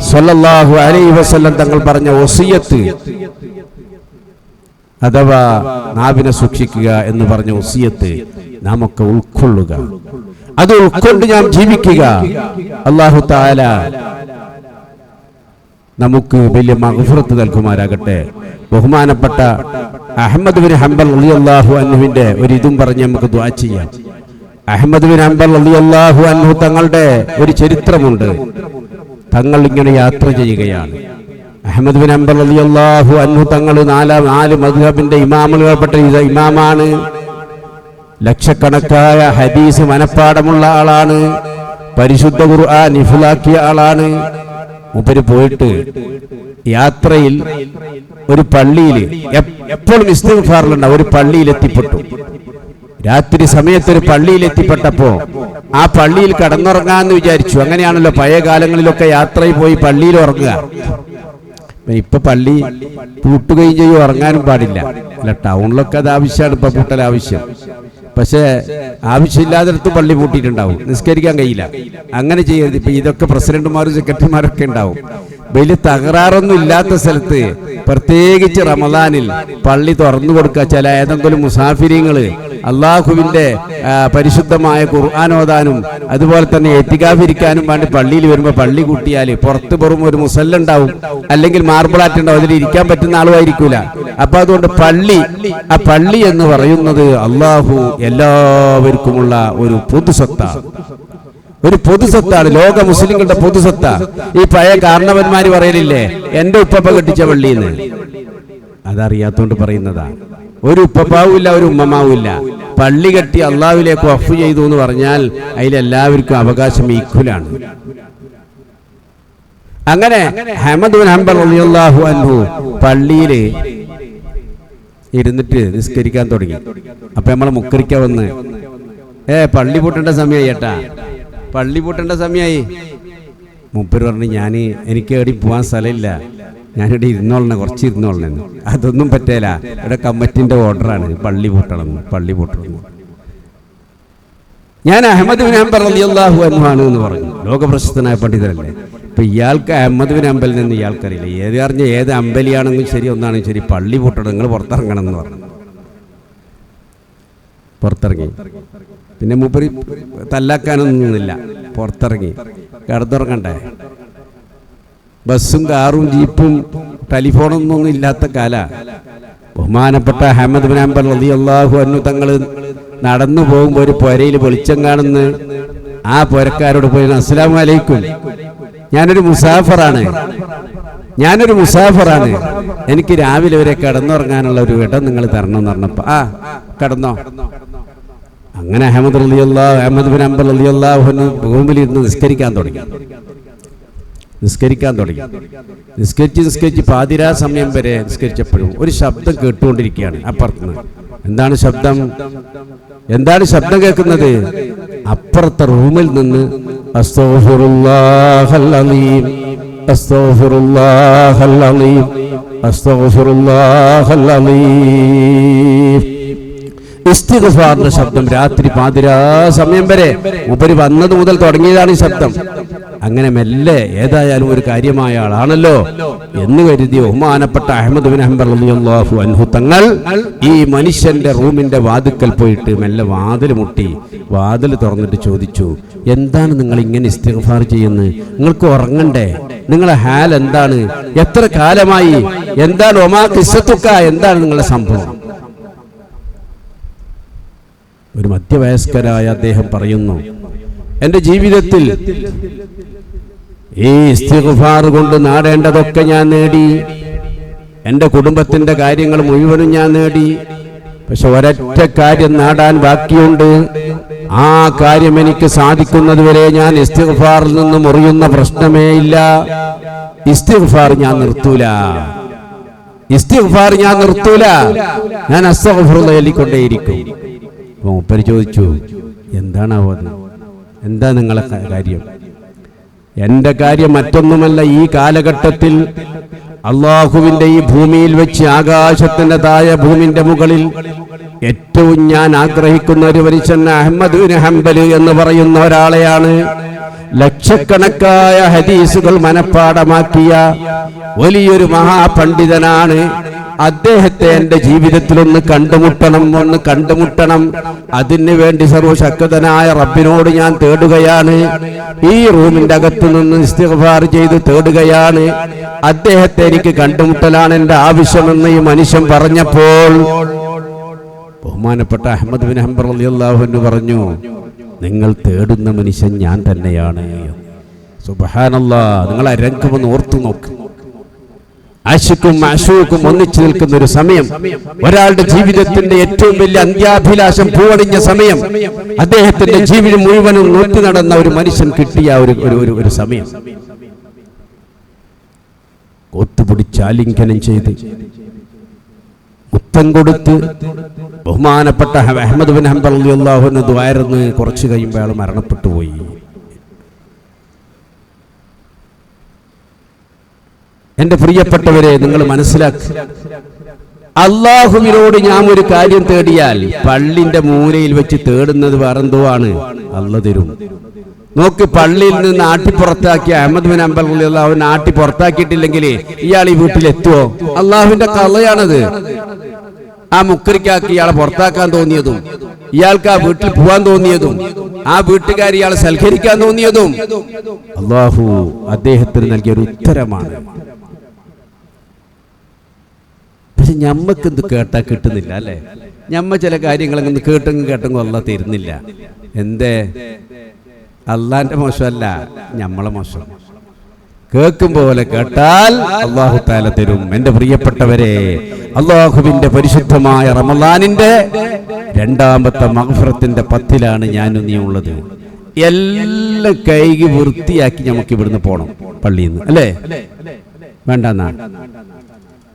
സ്വല്ലല്ലാഹു അലൈഹി വസല്ലം തങ്ങൾ പറഞ്ഞ വസിയത്ത്, അഥവാ നാവിനെ സൂക്ഷിക്കുക എന്ന് പറഞ്ഞ വസിയത്ത് നാം ഒക്കെ ഉൾക്കൊള്ളുക. അത് ഉൾക്കൊണ്ട് ഞാൻ ജീവിക്കുക. അല്ലാഹു തആല നമുക്ക് വലിയ മഗ്ഫിറത്ത് നൽകുമാറാകട്ടെ. ബഹുമാനപ്പെട്ട അഹ്മദ് ബിൻ ഹംബൽ റളിയല്ലാഹു അൻഹുവിന്റെ ഒരു ഇതും പറഞ്ഞ് നമുക്ക് ദുആ ചെയ്യാം. അഹ്മദ് ബിൻ ഹംബൽ റളിയല്ലാഹു അൻഹു തങ്ങളുടെ ഒരു ചരിത്രമുണ്ട്. തങ്ങൾ ഇങ്ങനെ യാത്ര ചെയ്യുകയാണ്. അഹ്മദ് ബിൻ ഹംബൽ റളിയല്ലാഹു അൻഹു തങ്ങൾ നാല് മദ്ഹബിന്റെ ഇമാമുകൾപ്പെട്ട ഇമാമാണ്. ലക്ഷക്കണക്കായ ഹദീസ് മനപ്പാടമുള്ള ആളാണ്. പരിശുദ്ധ ഖുർആൻ ഹിഫ്ളാക്കിയ ആളാണ്. മൂപ്പര് പോയിട്ട് യാത്രയിൽ ഒരു പള്ളിയിൽ എപ്പോഴും ഇസ്തിഗ്ഫാറിലുണ്ടാവും. ഒരു പള്ളിയിൽ എത്തിപ്പെട്ടു. രാത്രി സമയത്ത് ഒരു പള്ളിയിൽ എത്തിപ്പെട്ടപ്പോ ആ പള്ളിയിൽ കടന്നുറങ്ങാന്ന് വിചാരിച്ചു. അങ്ങനെയാണല്ലോ പഴയ കാലങ്ങളിലൊക്കെ യാത്രയിൽ പോയി പള്ളിയിൽ ഉറങ്ങുക. ഇപ്പൊ പള്ളി പൂട്ടുകയും ചെയ്യും, ഉറങ്ങാനും പാടില്ല. അല്ല, ടൗണിലൊക്കെ അത് ആവശ്യമാണ്, ഇപ്പൊ പൂട്ടൽ ആവശ്യം. പക്ഷെ ആവശ്യമില്ലാത്തടത്ത് പള്ളി പൂട്ടിയിട്ടുണ്ടാവും, നിസ്കരിക്കാൻ കഴിയില്ല. അങ്ങനെ ചെയ്യരുത്. ഇപ്പൊ ഇതൊക്കെ പ്രസിഡന്റുമാരും സെക്രട്ടറിമാരൊക്കെ ഉണ്ടാവും. വലിയ തകരാറൊന്നും ഇല്ലാത്ത സ്ഥലത്ത് പ്രത്യേകിച്ച് റമദാനിൽ പള്ളി തുറന്നു കൊടുക്കുക. ചില ഏതെങ്കിലും മുസാഫിരീങ്ങള് അള്ളാഹുവിന്റെ പരിശുദ്ധമായ ഖുർആൻ ഓതാനും അതുപോലെ തന്നെ എത്തിക്കാഫിരിക്കാനും വേണ്ടി പള്ളിയിൽ വരുമ്പോൾ പള്ളി കൂട്ടിയാൽ പുറത്ത് പുറം ഒരു മുസല്ല ഉണ്ടാവും, അല്ലെങ്കിൽ മാർബിളാറ്റ് ഉണ്ടാവും. അതിൽ ഇരിക്കാൻ പറ്റുന്ന ആളുമായിരിക്കൂല. അപ്പൊ അതുകൊണ്ട് ആ പള്ളി എന്ന് പറയുന്നത് അള്ളാഹു എല്ലാവർക്കുമുള്ള ഒരു പൊതുസ്വത്താണ്. ഒരു പൊതുസ്വത്താണ്, ലോക മുസ്ലിങ്ങളുടെ പൊതുസ്വത്ത. ഈ പഴയ കാരണവന്മാര് പറയലില്ലേ, എന്റെ ഉപ്പപ്പ കെട്ടിച്ച പള്ളിന്ന്. അതറിയാത്തോണ്ട് പറയുന്നതാണ്. ഒരു ഉപ്പപ്പാവില്ല, ഒരു ഉമ്മമാവില്ല. പള്ളി കെട്ടി അള്ളാഹുവിലേക്ക് വഖഫ് ചെയ്തു എന്ന് പറഞ്ഞാൽ അതിലെല്ലാവർക്കും അവകാശം ഈക്വലാണ്. അങ്ങനെ അഹ്മദ് ബിൻ ഹംബൽ റളിയല്ലാഹു അൻഹു പള്ളിയില് ഇരുന്നിട്ട് നിസ്കരിക്കാൻ തുടങ്ങി. അപ്പൊ നമ്മളെ മുക്കരിക്ക വന്ന് പള്ളി പൂട്ടേണ്ട സമയമായി ഏട്ടാ, പള്ളി പൂട്ടേണ്ട സമയമായി. മൂപ്പര് പറഞ്ഞു, എനിക്ക് എവിടെ പോകാൻ സ്ഥലമില്ല, ഞാനിവിടെ ഇരുന്നോളണേ, കുറച്ച് ഇരുന്നോളണെന്ന്. അതൊന്നും പറ്റേല, ഇവിടെ കമ്മിറ്റിന്റെ ഓർഡറാണ്, പള്ളി പൂട്ടണം. ഞാൻ അഹ്മദ് ബിൻ ഹംബൽ റളിയല്ലാഹു അൻഹു ആണ് എന്ന് പറഞ്ഞു. ലോകപ്രശസ്തനായ പണ്ഡിതരല്ലേ. ഇപ്പൊ ഇയാൾക്ക് അഹ്മദ് ബിൻ ഹംബൽ എന്ന് ഇയാൾക്കറിയില്ല. ഏത് അമ്പലിയാണെങ്കിലും ശരി, ഒന്നാണെങ്കിലും ശരി, പള്ളി പൂട്ടണം, നിങ്ങൾ പുറത്തിറങ്ങണം എന്ന് പറഞ്ഞു. പുറത്തിറങ്ങി. പിന്നെ മൂപ്പര് തല്ലാക്കാനൊന്നും നിന്നില്ല, പുറത്തിറങ്ങി. കിടന്നുറങ്ങണ്ടേ? ബസ്സും കാറും ജീപ്പും ടെലിഫോണൊന്നും ഇല്ലാത്ത കാല. ബഹുമാനപ്പെട്ട അഹ്മദ് ബിൻ ഹംബൽ റളിയല്ലാഹു അൻഹു തങ്ങൾ നടന്നു പോകുമ്പോൾ ഒരു പുരയിൽ വെളിച്ചം കാണുന്നു. ആ പുരക്കാരോട് പോയി, അസ്സലാമു അലൈക്കും, ഞാനൊരു മുസാഫറാണ്, എനിക്ക് രാവിലെ വരെ കിടന്നുറങ്ങാനുള്ള ഒരു ഇടം നിങ്ങൾ തരണം എന്ന് പറഞ്ഞപ്പോ കിടന്നോ. അങ്ങനെ അഹ്മദ് ബിൻ ഹംബൽ റളിയല്ലാഹു അൻഹു റൂമിലിരുന്ന് നിസ്കരിക്കാൻ തുടങ്ങി. നിസ്കരിച്ച് പാതിരാ സമയം വരെ നിസ്കരിച്ചപ്പോഴും ഒരു ശബ്ദം കേട്ടുകൊണ്ടിരിക്കുകയാണ് അപ്പുറത്തുനിന്ന്. എന്താണ് ശബ്ദം കേൾക്കുന്നത്? അപ്പുറത്തെ റൂമിൽ നിന്ന് അസ്തഗ്ഫിറുല്ലാഹൽ അലീം, അസ്തഗ്ഫിറുല്ലാഹൽ അലീം, അസ്തഗ്ഫിറുല്ലാഹൽ അലീം. ഇസ്തിഗ്ഫാറിന്റെ ശബ്ദം രാത്രി പാതിരാ സമയം വരെ ഉപരി വന്നത് മുതൽ തുടങ്ങിയതാണ് ഈ ശബ്ദം. അങ്ങനെ മെല്ലെ ഏതായാലും ഒരു കാര്യമായ ആളാണല്ലോ എന്ന് കരുതി ബഹുമാനപ്പെട്ട അഹ്മദ് ബിൻ ഹംബൽ റളിയല്ലാഹു അൻഹു തങ്ങൾ ഈ മനുഷ്യന്റെ റൂമിന്റെ വാതിക്കൽ പോയിട്ട് മെല്ലെ വാതിൽ മുട്ടി. വാതിൽ തുറന്നിട്ട് ചോദിച്ചു, എന്താണ് നിങ്ങൾ ഇങ്ങനെ ഇസ്തിഗ്ഫാർ ചെയ്യുന്നത്? നിങ്ങൾക്ക് ഉറങ്ങണ്ടേ? നിങ്ങളെ ഹാൽ എന്താണ്? എത്ര കാലമായി? എന്താണ് ഒമാ ഖിസ്സത്തുക? എന്താണ് നിങ്ങളുടെ സംഭവം? ഒരു മധ്യവയസ്കരായ അദ്ദേഹം പറയുന്നു, എന്റെ ജീവിതത്തിൽ ഈ ഇസ്തിഗ്ഫാർ കൊണ്ട് നേടേണ്ടതൊക്കെ ഞാൻ നേടി, എന്റെ കുടുംബത്തിന്റെ കാര്യങ്ങൾ മുഴുവനും ഞാൻ നേടി. പക്ഷെ ഒരൊറ്റ കാര്യം നേടാൻ ബാക്കിയുണ്ട്. ആ കാര്യം എനിക്ക് സാധിക്കുന്നത് വരെ ഞാൻ ഇസ്തിഗ്ഫാറിൽ നിന്ന് മുറിയുന്ന പ്രശ്നമേ ഇല്ല. ഇസ്തിഗ്ഫാർ ഞാൻ നിർത്തൂല, ഞാൻ അസ്തഗ്ഫിറുല്ലാഹ് ചൊല്ലിക്കൊണ്ടേയിരിക്കും. മൂപ്പര് ചോദിച്ചു, എന്താണാവോ, എന്താ നിങ്ങളെ കാര്യം? എന്റെ കാര്യം മറ്റൊന്നുമല്ല, ഈ കാലഘട്ടത്തിൽ അള്ളാഹുവിന്റെ ഈ ഭൂമിയിൽ വെച്ച് ആകാശത്തിന്റെ താഴെ ഭൂമിന്റെ മുകളിൽ ഏറ്റവും ഞാൻ ആഗ്രഹിക്കുന്ന ഒരു മനുഷ്യൻ അഹ്മദ് ബിൻ ഹംബൽ എന്ന് പറയുന്ന ഒരാളെയാണ്. ലക്ഷക്കണക്കായ ഹദീസുകൾ മനഃപ്പാടമാക്കിയ വലിയൊരു മഹാപണ്ഡിതനാണ്. അദ്ദേഹത്തെ എന്റെ ജീവിതത്തിൽ ഒന്ന് കണ്ടുമുട്ടണം. അതിനു വേണ്ടി സർവശക്തനായ റബ്ബിനോട് ഞാൻ തേടുകയാണ്. ഈ റൂമിന്റെ അകത്ത് നിന്ന് ഇസ്തിഗ്ഫാർ ചെയ്ത് തേടുകയാണ്. അദ്ദേഹത്തെ എനിക്ക് കണ്ടുമുട്ടലാണ് എന്റെ ആവശ്യമെന്ന് ഈ മനുഷ്യൻ പറഞ്ഞപ്പോൾ ബഹുമാനപ്പെട്ട അഹ്മദ് ബിൻ ഹംബൽ റളിയല്ലാഹു അൻഹു പറഞ്ഞു, നിങ്ങൾ തേടുന്ന മനുഷ്യൻ ഞാൻ തന്നെയാണ്. സുബ്ഹാനല്ലാഹ്. നിങ്ങൾ ആ രംഗം ഒന്ന് ഓർത്തു നോക്ക്. ആശിക്കും മാശൂക്കും ഒന്നിച്ചു നിൽക്കുന്ന ഒരു സമയം, ഒരാളുടെ ജീവിതത്തിന്റെ ഏറ്റവും വലിയ അന്ത്യാഭിലാഷം പൂവണിഞ്ഞ സമയം, അദ്ദേഹത്തിന്റെ ജീവിതം മുഴുവനും നോക്കി നടന്ന ഒരു മനുഷ്യൻ കിട്ടിയ ഒരു സമയം, ഒത്തുപിടിച്ച് ആലിംഗനം ചെയ്ത് മുത്തം കൊടുത്ത് ബഹുമാനപ്പെട്ട അഹ്മദ് ബിൻ ഹംബൽ റളിയല്ലാഹു അൻഹു ദുആയിരുന്നു. കുറച്ചു കഴിയുമ്പോൾ അയാൾ മരണപ്പെട്ടു പോയി. എന്റെ പ്രിയപ്പെട്ടവരെ, നിങ്ങൾ മനസ്സിലാക്കുക, അള്ളാഹുവിനോട് ഞാൻ ഒരു കാര്യം തേടിയാൽ പള്ളിന്റെ മൂലയിൽ വെച്ച് തേടുന്നത് വേറെന്തോ ആണ്. അള്ളാഹു തരും. നോക്ക്, പള്ളിയിൽ നിന്ന് ആട്ടിപ്പുറത്താക്കിയ അഹ്മദ് ബിൻ ഹംബൽ റളിയല്ലാഹു അൻഹു ആട്ടി പുറത്താക്കിയിട്ടില്ലെങ്കിൽ ഇയാൾ ഈ വീട്ടിലെത്തുവോ? അള്ളാഹുവിന്റെ കളയാണത്. ആ മുക്കരിക്കാക്കി ഇയാളെ പുറത്താക്കാൻ തോന്നിയതും, ഇയാൾക്ക് ആ വീട്ടിൽ പോവാൻ തോന്നിയതും, ആ വീട്ടുകാർ ഇയാളെ സൽക്കരിക്കാൻ തോന്നിയതും അള്ളാഹു അദ്ദേഹത്തിന് നൽകിയ ഒരു ഉത്തരമാണ്. പക്ഷെ ഞമ്മക്ക് എന്ത് കേട്ടാ കിട്ടുന്നില്ല അല്ലെ? ഞമ്മ ചില കാര്യങ്ങളൊക്കെ കേട്ടെങ്കിൽ അള്ളാഹ് തരുന്നില്ല. എന്തേ? അള്ളാന്റെ മോശമല്ല, ഞമ്മളെ മോശം. കേൾക്കും പോലെ കേട്ടാൽ അല്ലാഹു തആല തരും. എന്റെ പ്രിയപ്പെട്ടവരെ, അല്ലാഹുവിന്റെ പരിശുദ്ധമായ റമളാനിന്റെ രണ്ടാമത്തെ മഗ്ഫിറത്തിന്റെ 10ലാണ് ഞാനും നീ ഉള്ളത്. എല്ലാം കൈകി വൃത്തിയാക്കി നമുക്ക് ഇവിടുന്ന് പോണം പള്ളിയിൽ നിന്ന്, അല്ലേ? വേണ്ടെന്നാ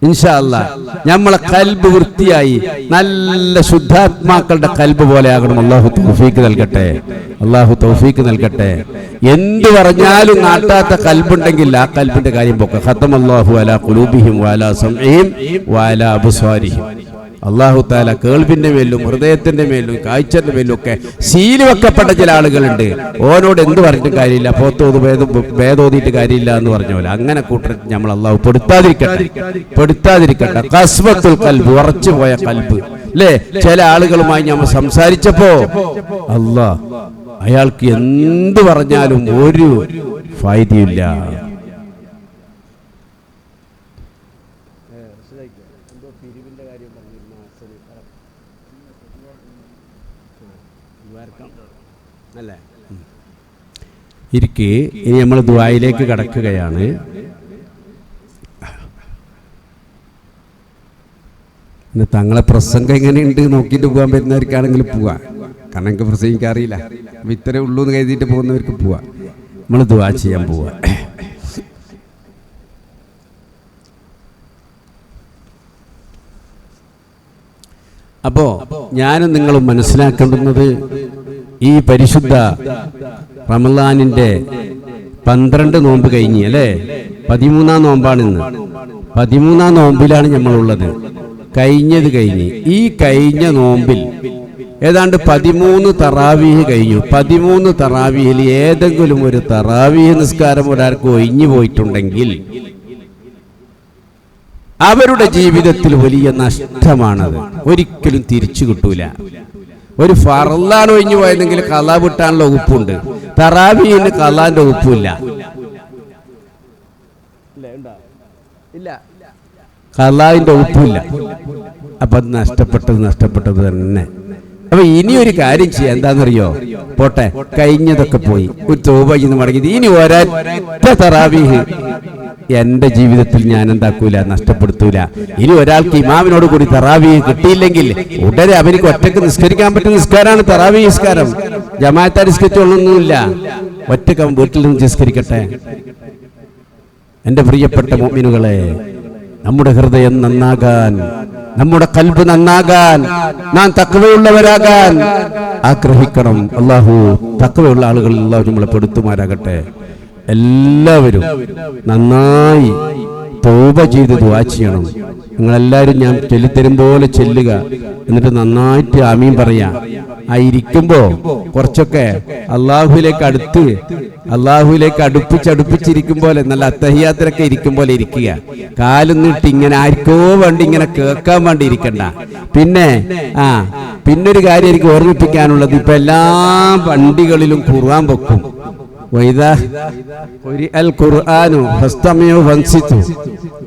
ഇൻഷാ അല്ലാഹ് നമ്മളെ കൽബ് വൃത്തിയായി നല്ല ശുദ്ധാത്മാക്കളുടെ കൽബ് പോലെ ആകണം. അല്ലാഹു തൗഫീക്ക് നൽകട്ടെ, അല്ലാഹു തൗഫീക്ക് നൽകട്ടെ. എന്ത് പറഞ്ഞാലും നാട്ടാത്ത കൽബുണ്ടെങ്കിൽ ആ കൽബിന്റെ കാര്യം പോക്ക. ഖതമല്ലാഹു അലാ ഖുലൂബിഹിം വഅലാ സംഇഹിം വഅലാ അബ്സാരിഹിം. അല്ലാഹു തആല കേൾവിന്റെ മേലും ഹൃദയത്തിന്റെ മേലും കാഴ്ചന്റെ മേലും ഒക്കെ സീല് വെക്കപ്പെട്ട ചില ആളുകളുണ്ട്. ഓനോട് എന്ത് പറഞ്ഞിട്ടും കാര്യമില്ല, പോത്തോത് ഭേദോതിയിട്ട് കാര്യമില്ല എന്ന് പറഞ്ഞ പോലെ അങ്ങനെ കൂട്ടർ നമ്മൾ അല്ലാഹു പെടുത്താതിരിക്കട്ടെ. ഖസ്വത്തുൽ ഖൽബ്, ഉറച്ചു പോയ കൽബ് അല്ലേ? ചില ആളുകളുമായി നമ്മൾ സംസാരിച്ചപ്പോ അല്ലാഹ് അയാൾക്ക് എന്ത് പറഞ്ഞാലും ഒരു ഫായിദയില്ല. ഇരിക്കെ ഇനി നമ്മൾ ദുആയിലേക്ക് കടക്കുകയാണ്. പിന്നെ തങ്ങളെ പ്രസംഗം എങ്ങനെയുണ്ട് നോക്കിയിട്ട് പോകാൻ പറ്റുന്നവർക്കാണെങ്കിൽ പോവാ. കാരണം എനിക്ക് പ്രസംഗിക്കാൻ അറിയില്ല, അപ്പം ഇത്രേ ഉള്ളൂ എന്ന് കരുതിയിട്ട് പോകുന്നവർക്ക് പോവാ. നമ്മൾ ദുആ ചെയ്യാൻ പോവാ. അപ്പോ ഞാനും നിങ്ങളും മനസ്സിലാക്കേണ്ടുന്നത്, ഈ പരിശുദ്ധ റമളാനിന്റെ 12 നോമ്പ് കഴിഞ്ഞ് അല്ലേ? 13ാം നോമ്പാണിന്ന്. 13ാം നോമ്പിലാണ് നമ്മളുള്ളത്. കഴിഞ്ഞത് കഴിഞ്ഞ് ഈ കഴിഞ്ഞ നോമ്പിൽ ഏതാണ്ട് 13 തറാവീഹ് കഴിഞ്ഞു. 13 തറാവീഹിൽ ഏതെങ്കിലും ഒരു തറാവീഹ് നിസ്കാരം ഒരാൾക്ക് ഒഴിഞ്ഞു പോയിട്ടുണ്ടെങ്കിൽ അവരുടെ ജീവിതത്തിൽ വലിയ നഷ്ടമാണത്. ഒരിക്കലും തിരിച്ചു കിട്ടൂല. ഒരു ഫർളാണ് ഒഴിഞ്ഞു പോയതെങ്കിൽ ഖളാ വിട്ടാനുള്ള വകുപ്പുണ്ട്. തറാവീഹിന് ഖളാന്റെ വകുപ്പില്ല. ഖളാന്റെ വകുപ്പില്ല. അപ്പൊ അത് നഷ്ടപ്പെട്ടത് തന്നെ. അപ്പൊ ഇനി ഒരു കാര്യം ചെയ്യാം. എന്താണെന്നറിയോ? പോട്ടെ, കഴിഞ്ഞതൊക്കെ പോയി, ഒരു തൗബ ചെയ്ത് മടങ്ങി. ഇനി ഒരൊറ്റ തറാവീഹ് എന്റെ ജീവിതത്തിൽ ഞാൻ എന്താക്കൂല, നഷ്ടപ്പെടുത്തൂല. ഇനി ഒരാൾക്ക് ഇമാമിനോട് കൂടി തറാവീഹ് കിട്ടിയില്ലെങ്കിൽ ഉടനെ അവർക്ക് ഒറ്റക്ക് നിസ്കരിക്കാൻ പറ്റുന്ന നിസ്കാരമാണ് തറാവീഹ് നിസ്കാരം. ജമാഅത്ത് നിസ്കരിച്ചൊന്നുമില്ല, ഒറ്റക്ക് അവൻ വീട്ടിൽ നിന്ന് നിസ്കരിക്കട്ടെ. എന്റെ പ്രിയപ്പെട്ട മുഅ്മിനുകളെ, നമ്മുടെ ഹൃദയം നന്നാകാൻ, നമ്മുടെ കൽബ് നന്നാകാൻ, നാം തഖ്വയുള്ളവരാകാൻ ആഗ്രഹിക്കണം. അല്ലാഹു തഖ്വയുള്ള ആളുകളിൽ അല്ലാഹു നമ്മളെ പെടുത്തുമാറാകട്ടെ. എല്ലാവരും നന്നായി തൗബ ചെയ്ത് ദുആ ചെയ്യണം. നിങ്ങളെല്ലാവരും ഞാൻ ചൊല്ലിത്തരും പോലെ ചെല്ലുക, എന്നിട്ട് നന്നായിട്ട് ആമീൻ പറയാം. ആ ഇരിക്കുമ്പോ കുറച്ചൊക്കെ അള്ളാഹുവിലേക്ക് അടുപ്പിച്ചിരിക്കും പോലെ, നല്ല അത്തഹിയാത്തിലൊക്കെ ഇരിക്കും പോലെ ഇരിക്കുക. കാലൊന്നിട്ട് ഇങ്ങനെ ആർക്കോ വേണ്ടി ഇങ്ങനെ കേൾക്കാൻ വേണ്ടി ഇരിക്കണ്ട. പിന്നൊരു കാര്യം എനിക്ക് ഓർമ്മിപ്പിക്കാനുള്ളത്, ഇപ്പൊ എല്ലാ വണ്ടികളിലും ഖുർആൻ വെക്കും.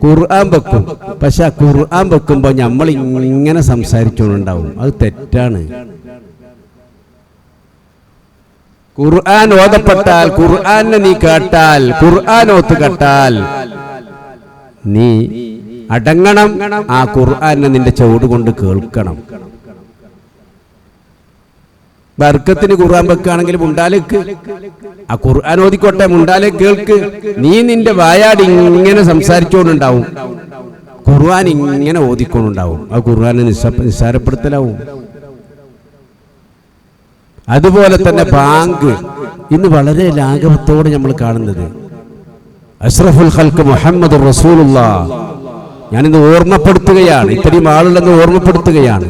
ഖുർആൻ വെക്കും. പക്ഷെ ആ ഖുർആൻ വെക്കുമ്പോ നമ്മൾ ഇങ്ങനെ സംസാരിച്ചോണ്ടാവും. അത് തെറ്റാണ്. ഖുർആൻ ഓതപ്പെട്ടാൽ, ഖുർആനെ നീ കേട്ടാൽ, ഖുർആൻ ഓത്ത് കേട്ടാൽ നീ അടങ്ങണം. ആ ഖുർആനെ നിന്റെ ചുവട് കൊണ്ട് കേൾക്കണം. ബർക്കത്തിന് ഖുർആൻ വെക്കുകയാണെങ്കിൽ മുണ്ടാലേക്ക് ആ ഖുർആൻ ഓതിക്കോട്ടെ, മുണ്ടാലേക്ക് കേൾക്ക്. നീ നിന്റെ വായാടി ഇങ്ങനെ സംസാരിച്ചോണ്ടുണ്ടാവും, ഖുർആൻ ഇങ്ങനെ ഓതിക്കൊണ്ടുണ്ടാവും. ആ ഖുർആനെ നിസ്സാരപ്പെടുത്തലാവും. അതുപോലെ തന്നെ ബാങ്ക് ഇന്ന് വളരെ ലാഘവത്തോടെ നമ്മൾ കാണുന്നത്. അഷ്റഫുൽ ഖൽഖ് മുഹമ്മദ് റസൂലുള്ളാഹ്, ഞാനിന്ന് ഓർമ്മപ്പെടുത്തുകയാണ്, ഇത്രയും ആളുകളെന്ന് ഓർമ്മപ്പെടുത്തുകയാണ്.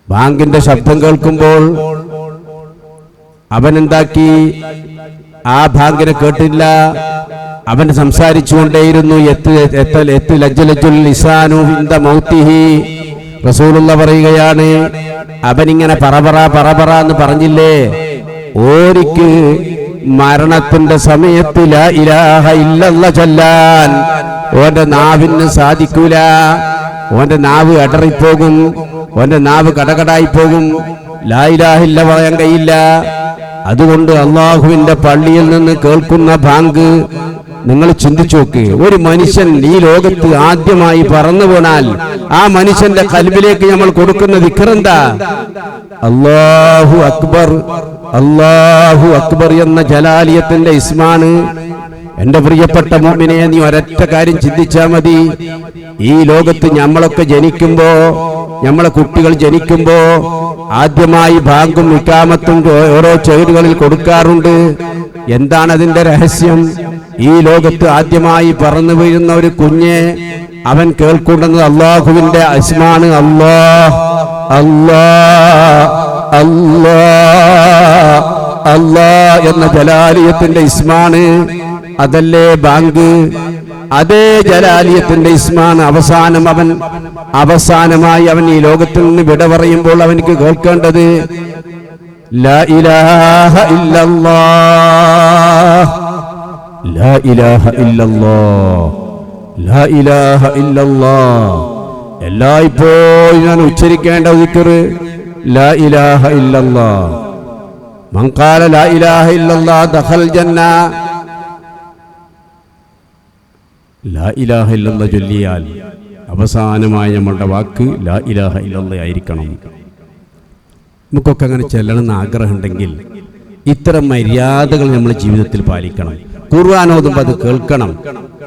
ബാങ്കിന്റെ ശബ്ദം കേൾക്കുമ്പോൾ അവൻ എന്താക്കി? ആ ബാങ്കിനെ കേട്ടില്ല, അവൻ സംസാരിച്ചുകൊണ്ടേയിരുന്നു. റസൂലുള്ളാഹി പറയുകയാണ്, അവനിങ്ങനെ പറപറ എന്ന് പറഞ്ഞില്ലേ? ഓരിക്ക് മരണത്തിന്റെ സമയത്ത് ലാ ഇലാഹ ഇല്ലല്ലാഹ് ചൊല്ലാൻ ഓന്റെ നാവിന് സാധിക്കൂല. ഓന്റെ നാവ് അടറിപ്പോകും, ഓന്റെ നാവ് കടകടായി പോകും. ലാ ഇലാഹ ഇല്ല പറയാൻ കഴിയില്ല. അതുകൊണ്ട് അള്ളാഹുവിന്റെ പള്ളിയിൽ നിന്ന് കേൾക്കുന്ന ബാങ്ക് നിങ്ങൾ ചിന്തിച്ചു നോക്ക്. ഒരു മനുഷ്യൻ ഈ ലോകത്ത് ആദ്യമായി പറന്നു പോനാൽ ആ മനുഷ്യന്റെ ഖൽബിലേക്ക് നമ്മൾ കൊടുക്കുന്ന ദിക്റെന്താ? അല്ലാഹു അക്ബർ. അല്ലാഹു അക്ബർ എന്ന ജലാലിയത്തിന്റെ ഇസ്മാണ്. എന്റെ പ്രിയപ്പെട്ട മുഅ്മിനേ, നീ ഒരൊറ്റ കാര്യം ചിന്തിച്ചാ മതി. ഈ ലോകത്ത് നമ്മളൊക്കെ ജനിക്കുമ്പോ, നമ്മളെ കുട്ടികൾ ജനിക്കുമ്പോ ആദ്യമായി ബാങ്കും ഇഖാമത്തും ഓരോ ചെവികളിൽ കൊടുക്കാറുണ്ട്. എന്താണ് അതിന്റെ രഹസ്യം? ഈ ലോകത്ത് ആദ്യമായി പറന്നു വീഴുന്ന ഒരു കുഞ്ഞ്, അവൻ കേൾക്കുന്നത് അള്ളാഹുവിന്റെ ഇസ്മാണ്. അല്ലാഹ് അല്ലാഹ് അല്ലാഹ് അല്ലാഹ് എന്ന ജലാലിയത്തിന്റെ ഇസ്മാണ്. അതല്ലേ ബാങ്ക്? അതേ ജലാലിയത്തിന്റെ ഇസ്മാണ്. അവസാനമായി അവൻ ഈ ലോകത്തിൽ നിന്ന് വിട പറയുമ്പോൾ അവനിക്ക് കേൾക്കേണ്ടത് ലാ ഇലാഹ ഇല്ലല്ലാഹ്, ലാ ഇലാഹ ഇല്ലല്ലാഹ്, ലാ ഇലാഹ ഇല്ലല്ലാഹ്. എല്ലായ്പ്പോഴും ഞാൻ ഉച്ചരിക്കേണ്ട ദിക്ർ ലാ ഇലാഹ ഇല്ലല്ലാഹ്. മൻ ഖാല ലാ ഇലാഹ ഇല്ലല്ലാഹ് ദഖൽ ജന്ന. ലാ ഇലാഹ ഇല്ലല്ലാഹ് ചൊല്ലിയാൽ അവസാനമായ നമ്മളുടെ വാക്ക് ലാ ഇലാഹ ഇല്ലല്ലാഹ് ആയിരിക്കണം. നമുക്കൊക്കെ അങ്ങനെ ചെല്ലണമെന്ന് ആഗ്രഹമുണ്ടെങ്കിൽ ഇത്തരം മര്യാദകൾ നമ്മൾ ജീവിതത്തിൽ പാലിക്കണം. ഖുർആൻ ഓതുമ്പോൾ അത് കേൾക്കണം.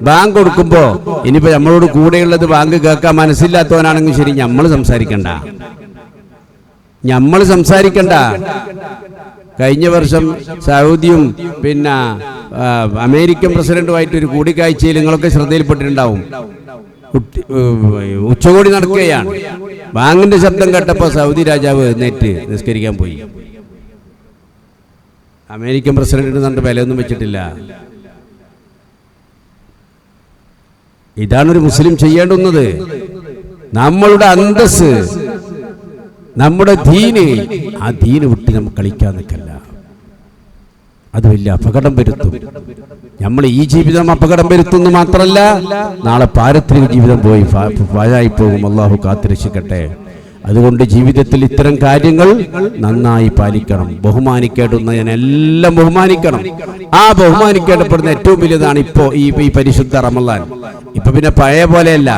ബാങ്ക് കൊടുക്കുമ്പോ ഇനിയിപ്പോ നമ്മളോട് കൂടെയുള്ളത് ബാങ്ക് കേൾക്കാൻ മനസ്സില്ലാത്തവനാണെങ്കിൽ ശരി, നമ്മൾ സംസാരിക്കണ്ട. കഴിഞ്ഞ വർഷം സൗദിയും പിന്നെ അമേരിക്കൻ പ്രസിഡന്റുമായിട്ട് ഒരു കൂടിക്കാഴ്ചയിൽ നിങ്ങളൊക്കെ ശ്രദ്ധയിൽപ്പെട്ടിട്ടുണ്ടാവും. ഉച്ചകോടി നടക്കുകയാണ്. ബാങ്കിന്റെ ശബ്ദം കേട്ടപ്പോ സൗദി രാജാവ് എഴുന്നേറ്റ് നിസ്കരിക്കാൻ പോയി. അമേരിക്കൻ പ്രസിഡന്റിന് നല്ല വിലയൊന്നും വെച്ചിട്ടില്ല. ഇതാണ് ഒരു മുസ്ലിം ചെയ്യേണ്ടുന്നത്. നമ്മളുടെ അന്തസ്, നമ്മുടെ ദീന്, ആ ദീന് വിട്ട് നമുക്ക് കളിക്കാൻ നിൽക്കല്ല. അത് വലിയ അപകടം വരുത്തും. നമ്മൾ ഈ ജീവിതം അപകടം വരുത്തുന്നു മാത്രമല്ല, നാളെ പാരത്രിക ജീവിതം പാഴായി പോകും. അള്ളാഹു കാത്തുരക്ഷിക്കട്ടെ. അതുകൊണ്ട് ജീവിതത്തിൽ ഇത്തരം കാര്യങ്ങൾ നന്നായി പാലിക്കണം. ബഹുമാനിക്കേണ്ടുന്നതിനെല്ലാം ബഹുമാനിക്കണം. ആ ബഹുമാനിക്കേണ്ടപ്പെടുന്ന ഏറ്റവും വലുതാണ് ഈ പരിശുദ്ധ റമളാൻ. ഇപ്പൊ പിന്നെ പഴയ പോലെയല്ല,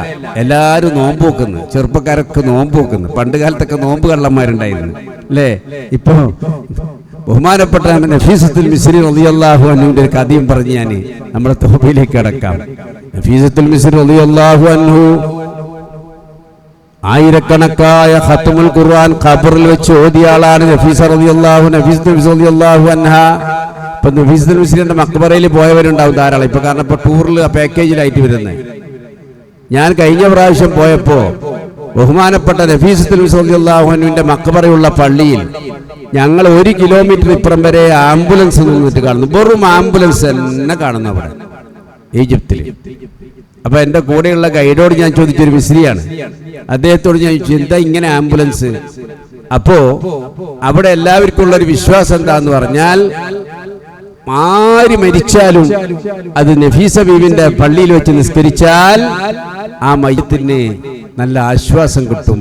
എല്ലാവരും നോമ്പ് വെക്കുന്നു. ചെറുപ്പക്കാരൊക്കെ നോമ്പ് വെക്കുന്നു. പണ്ട് കാലത്തൊക്കെ നോമ്പ് കള്ളന്മാരുണ്ടായിരുന്നു അല്ലേ? ഇപ്പൊ ബഹുമാനപ്പെട്ട നഫീസത്തുൽ മിസ്രി റളിയല്ലാഹു അൻഹുവിന്റെ ഒരു കഥയും പറഞ്ഞ് ഞാൻ നമ്മുടെ തൗബയിലേക്ക് കടക്കാം. നഫീസത്തുൽ മിസ്രി റളിയല്ലാഹു അൻഹു ആയിരക്കണക്കായ ഖത്മുൽ ഖുർആൻ ഖബറിൽ വെച്ച് ഓതിയ ആളാണ്. നഫീസത്തുൽ മിസ്രി റളിയല്ലാഹു അൻഹ. ഇപ്പൊ നഫീസത്തുൽ മിസ്രിന്റെ മക്ബറയിൽ പോയവരുണ്ടാവും ധാരാളം. ഇപ്പൊ കാരണം ഇപ്പൊ ടൂറിൽ പാക്കേജിലായിട്ട് വരുന്നത്. ഞാൻ കഴിഞ്ഞ പ്രാവശ്യം പോയപ്പോ ബഹുമാനപ്പെട്ട നഫീസത്തുൽ മിസ്രി റളിയല്ലാഹു അൻഹുവിന്റെ മഖബറയുള്ള പള്ളിയിൽ ഞങ്ങൾ 1 കിലോമീറ്റർ ഇപ്പുറം വരെ ആംബുലൻസ് നിന്നിട്ട് കാണുന്നു. വെറും ആംബുലൻസ് തന്നെ കാണുന്നു അവിടെ ഈജിപ്തിൽ. അപ്പൊ എന്റെ കൂടെയുള്ള ഗൈഡോട് ഞാൻ ചോദിച്ചൊരു മിസ്രിയാണ്, അദ്ദേഹത്തോട് ഞാൻ ചോദിച്ചു എന്താ ഇങ്ങനെ ആംബുലൻസ്? അപ്പോ അവിടെ എല്ലാവർക്കും ഉള്ള ഒരു വിശ്വാസം എന്താന്ന് പറഞ്ഞാൽ ആര് മരിച്ചാലും അത് നഫീസ ബീവിന്റെ പള്ളിയിൽ വെച്ച് നിസ്കരിച്ചാൽ ആ മയ്യത്തിന് നല്ല ആശ്വാസം കിട്ടും,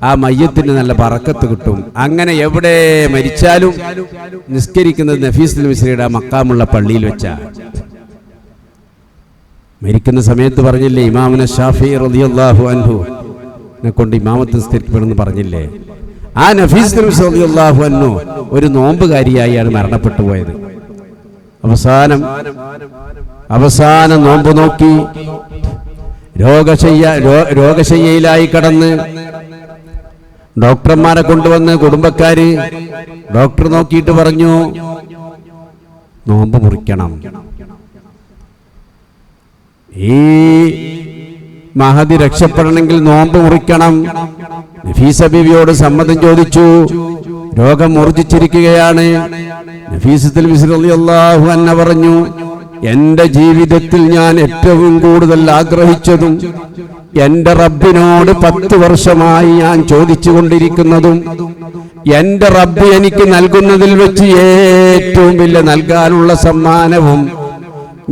ആ മയ്യത്തിന് നല്ല ബറക്കത്ത് കിട്ടും. അങ്ങനെ എവിടെ മരിച്ചാലും നിസ്കരിക്കുന്നത് നഫീസുൽ മിസ്രിയുടെ മക്കാമുള്ള പള്ളിയിൽ വെച്ചാണ്. മരിക്കുന്ന സമയത്ത് പറഞ്ഞില്ലേ ഇമാമുന ഷാഫിഈ റളിയല്ലാഹു അൻഹു കൊണ്ട് ഇമാമത്ത് നിസ്കരിക്കണമെന്ന് പറഞ്ഞില്ലേ? ആ നഫീസുൽ മിസ്രി റളിയല്ലാഹു അൻഹു ഒരു നോമ്പുകാരിയായാണ് മരണപ്പെട്ടു പോയത്. അവസാനം നോമ്പ് നോക്കി രോഗശയ്യയിലായി കടന്ന് ഡോക്ടർമാരെ കൊണ്ടുവന്ന് കുടുംബക്കാര് ഡോക്ടർ നോക്കിയിട്ട് പറഞ്ഞു നോമ്പ് മുറിക്കണം. ഈ മഹദി രക്ഷപ്പെടണമെങ്കിൽ നോമ്പ് മുറിക്കണം. നഫീസ ബീവിയോട് സമ്മതം ചോദിച്ചു. രോഗം മൂർച്ഛിച്ചിരിക്കുകയാണ്. നഫീസത്തുൽ മിസ്രി റളിയല്ലാഹു അൻഹ പറഞ്ഞു, എന്റെ ജീവിതത്തിൽ ഞാൻ ഏറ്റവും കൂടുതൽ ആഗ്രഹിച്ചതും എന്റെ റബ്ബിനോട് 10 വർഷമായി ഞാൻ ചോദിച്ചു കൊണ്ടിരിക്കുന്നതും എന്റെ റബ്ബ് എനിക്ക് നൽകുന്നതിൽ വെച്ച് ഏറ്റവും വലിയ നൽകാനുള്ള സമ്മാനവും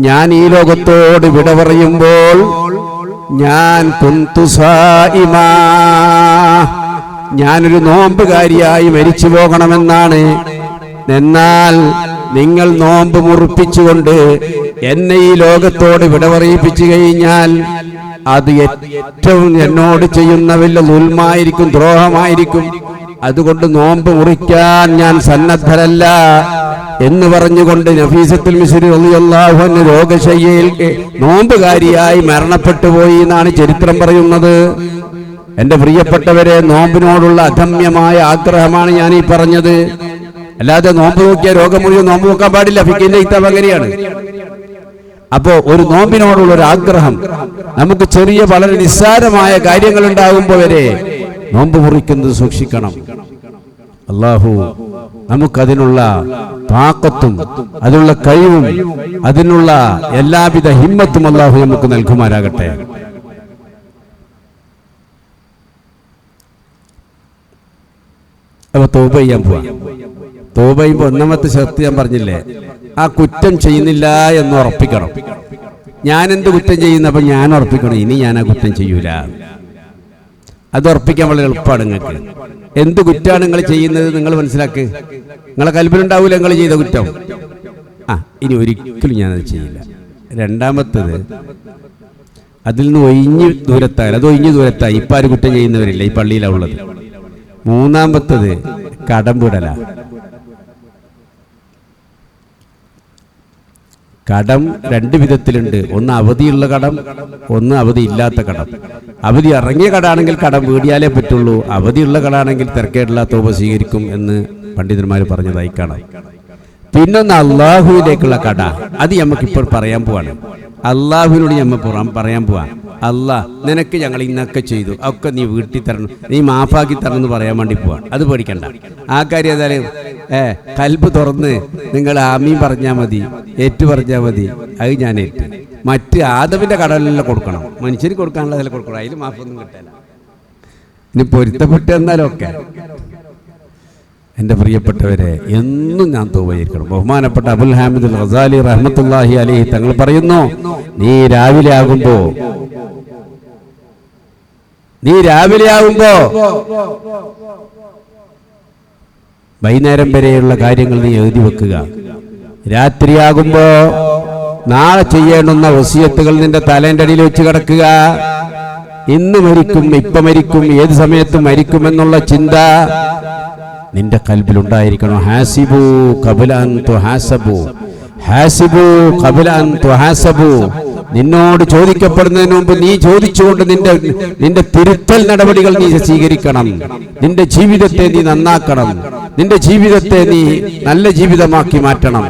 ഞാൻ ഈ ലോകത്തോട് വിട പറയുമ്പോൾ ഞാൻ കുന്തു സായിമാ, ഞാനൊരു നോമ്പുകാരിയായി മരിച്ചു പോകണമെന്നാണ്. എന്നാൽ നിങ്ങൾ നോമ്പ് മുറിപ്പിച്ചുകൊണ്ട് എന്നെ ഈ ലോകത്തോട് വിട പറയിപ്പിച്ചു കഴിഞ്ഞാൽ അത് ഏറ്റവും എന്നോട് ചെയ്യുന്ന വലിയ ദുൽമായിരിക്കും, ദ്രോഹമായിരിക്കും. അതുകൊണ്ട് നോമ്പ് മുറിക്കാൻ ഞാൻ സന്നദ്ധരല്ല എന്ന് പറഞ്ഞുകൊണ്ട് നഫീസത്തുൽ മിസ്രി റളിയല്ലാഹു അൻഹ രോഗശയ്യയിൽ നോമ്പുകാരിയായി മരണപ്പെട്ടു പോയി എന്നാണ് ചരിത്രം പറയുന്നത്. എന്റെ പ്രിയപ്പെട്ടവരെ, നോമ്പിനോടുള്ള അധമ്യമായ ആഗ്രഹമാണ് ഞാൻ ഈ പറഞ്ഞത്. അല്ലാതെ നോമ്പ് നോക്കിയ രോഗം മുഴുവൻ നോമ്പ് നോക്കാൻ പാടില്ല. ഫിഖിന്റെ കിതാബ് അങ്ങനെയാണ്. അപ്പോ ഒരു നോമ്പിനോടുള്ള ഒരു ആഗ്രഹം, നമുക്ക് ചെറിയ വളരെ നിസ്സാരമായ കാര്യങ്ങൾ ഉണ്ടാകുമ്പോൾ വരെ നോമ്പ് മുറിക്കുന്നത് സൂക്ഷിക്കണം. അല്ലാഹു നമുക്കതിനുള്ള താക്കത്തും അതിനുള്ള കഴിവും അതിനുള്ള എല്ലാവിധ ഹിമ്മത്തും അല്ലാഹു നമുക്ക് നൽകുമാരാകട്ടെ. അപ്പൊ തൗബ ചെയ്യാൻ പോവാ. തൗബ ചെയ്യുമ്പോൾ ഒന്നാമത്തെ ഷർത്ത് ഞാൻ പറഞ്ഞില്ലേ, ആ കുറ്റം ചെയ്യുന്നില്ല എന്ന് ഉറപ്പിക്കണം. ഞാൻ എന്ത് കുറ്റം ചെയ്യുന്ന അപ്പൊ ഞാൻ ഉറപ്പിക്കണം ഇനി ഞാൻ ആ കുറ്റം ചെയ്യൂല. അത് ഉറപ്പിക്കാൻ വളരെ എളുപ്പമാണ്. നിങ്ങൾക്ക് എന്ത് കുറ്റമാണ് നിങ്ങൾ ചെയ്യുന്നത് നിങ്ങൾ മനസ്സിലാക്ക്. നിങ്ങളെ കൽബിലുണ്ടാവൂല നിങ്ങൾ ചെയ്ത കുറ്റം. ഇനി ഒരിക്കലും ഞാനത് ചെയ്യില്ല. രണ്ടാമത്തത്, അതിൽ നിന്ന് ഒഴിഞ്ഞ് ദൂരത്തായാലും അത് ഒഴിഞ്ഞ് ദൂരത്തായി. ഇപ്പം ആരും കുറ്റം ചെയ്യുന്നവരില്ല, ഈ പള്ളിയിലാണ് ഉള്ളത്. മൂന്നാമത്തത് കടം വിടല. കടം 2 വിധത്തിലുണ്ട്. ഒന്ന് അവധിയുള്ള കടം, ഒന്ന് അവധി ഇല്ലാത്ത കടം. അവധി ഇറങ്ങിയ കടാണെങ്കിൽ കടം വീടിയാലേ പറ്റുള്ളൂ. അവധിയുള്ള കടാണെങ്കിൽ തിരക്കേടില്ല, തൗബ സ്വീകരിക്കും എന്ന് പണ്ഡിതന്മാർ പറഞ്ഞതായി കാണാം. പിന്നൊന്ന് അള്ളാഹുവിലേക്കുള്ള കട. അത് നമുക്കിപ്പോൾ പറയാൻ പോവാണ്. അള്ളാഹുവിനോട് നമ്മൾ പറയാൻ പോവാ, അല്ലാ നിനക്ക് ഞങ്ങൾ ഇന്നൊക്കെ ചെയ്തു, ഒക്കെ നീ വീട്ടിൽ തരണം, നീ മാഫാക്കി തരണം എന്ന് പറയാൻ വേണ്ടി പോവാണ്. അത് പേടിക്കണ്ട. ആ കാര്യം ഏതായാലും കൽബ് തുറന്ന് നിങ്ങൾ ആമീൻ പറഞ്ഞാൽ മതി, ഏറ്റു പറഞ്ഞാൽ മതി. അത് ഞാൻ ഏറ്റു. മറ്റ് ആദമിന്റെ കടലിലെല്ലാം കൊടുക്കണം, മനുഷ്യന് കൊടുക്കാനുള്ളതെല്ലാം കൊടുക്കണം. അതിൽ മാഫൊന്നും കിട്ടില്ല. ഇനി പൊരുത്തപ്പെട്ട് എന്നാലും ഒക്കെ. എൻ്റെ പ്രിയപ്പെട്ടവരെ, എന്നും ഞാൻ തൗബ ചെയ്യണം. ബഹുമാനപ്പെട്ട അബുൽ ഹാമിദ് അൽ ഗസാലി റഹ്മത്തുള്ളാഹി അലൈഹി തങ്ങൾ പറയുന്നു, നീ രാവിലെ ആകുമ്പോ വൈകുന്നേരം വരെയുള്ള കാര്യങ്ങൾ നീ എഴുതി വെക്കുക. രാത്രിയാകുമ്പോ നാളെ ചെയ്യേണ്ടുന്ന വസിയത്തുകൾ നിന്റെ തലേൻ്റെ അടിയിൽ വെച്ച് കിടക്കുക. ഇന്ന് മരിക്കും, ഇപ്പൊ മരിക്കും, ഏത് സമയത്തും മരിക്കുമെന്നുള്ള ചിന്ത നിന്റെ കൽബിലുണ്ടായിരിക്കണം. ഹാസിബു ഖബല അൻ തുഹാസബു, ഹാസിബു ഖബല അൻ തുഹാസബു. നിന്നോട് ചോദിക്കപ്പെടുന്നതിന് മുമ്പ് നീ ചോദിച്ചുകൊണ്ട് നിന്റെ തിരുത്തൽ നടപടികൾ നീ സ്വീകരിക്കണം. നിന്റെ ജീവിതത്തെ നീ നന്നാക്കണം. നിന്റെ ജീവിതത്തെ നീ നല്ല ജീവിതമാക്കി മാറ്റണം.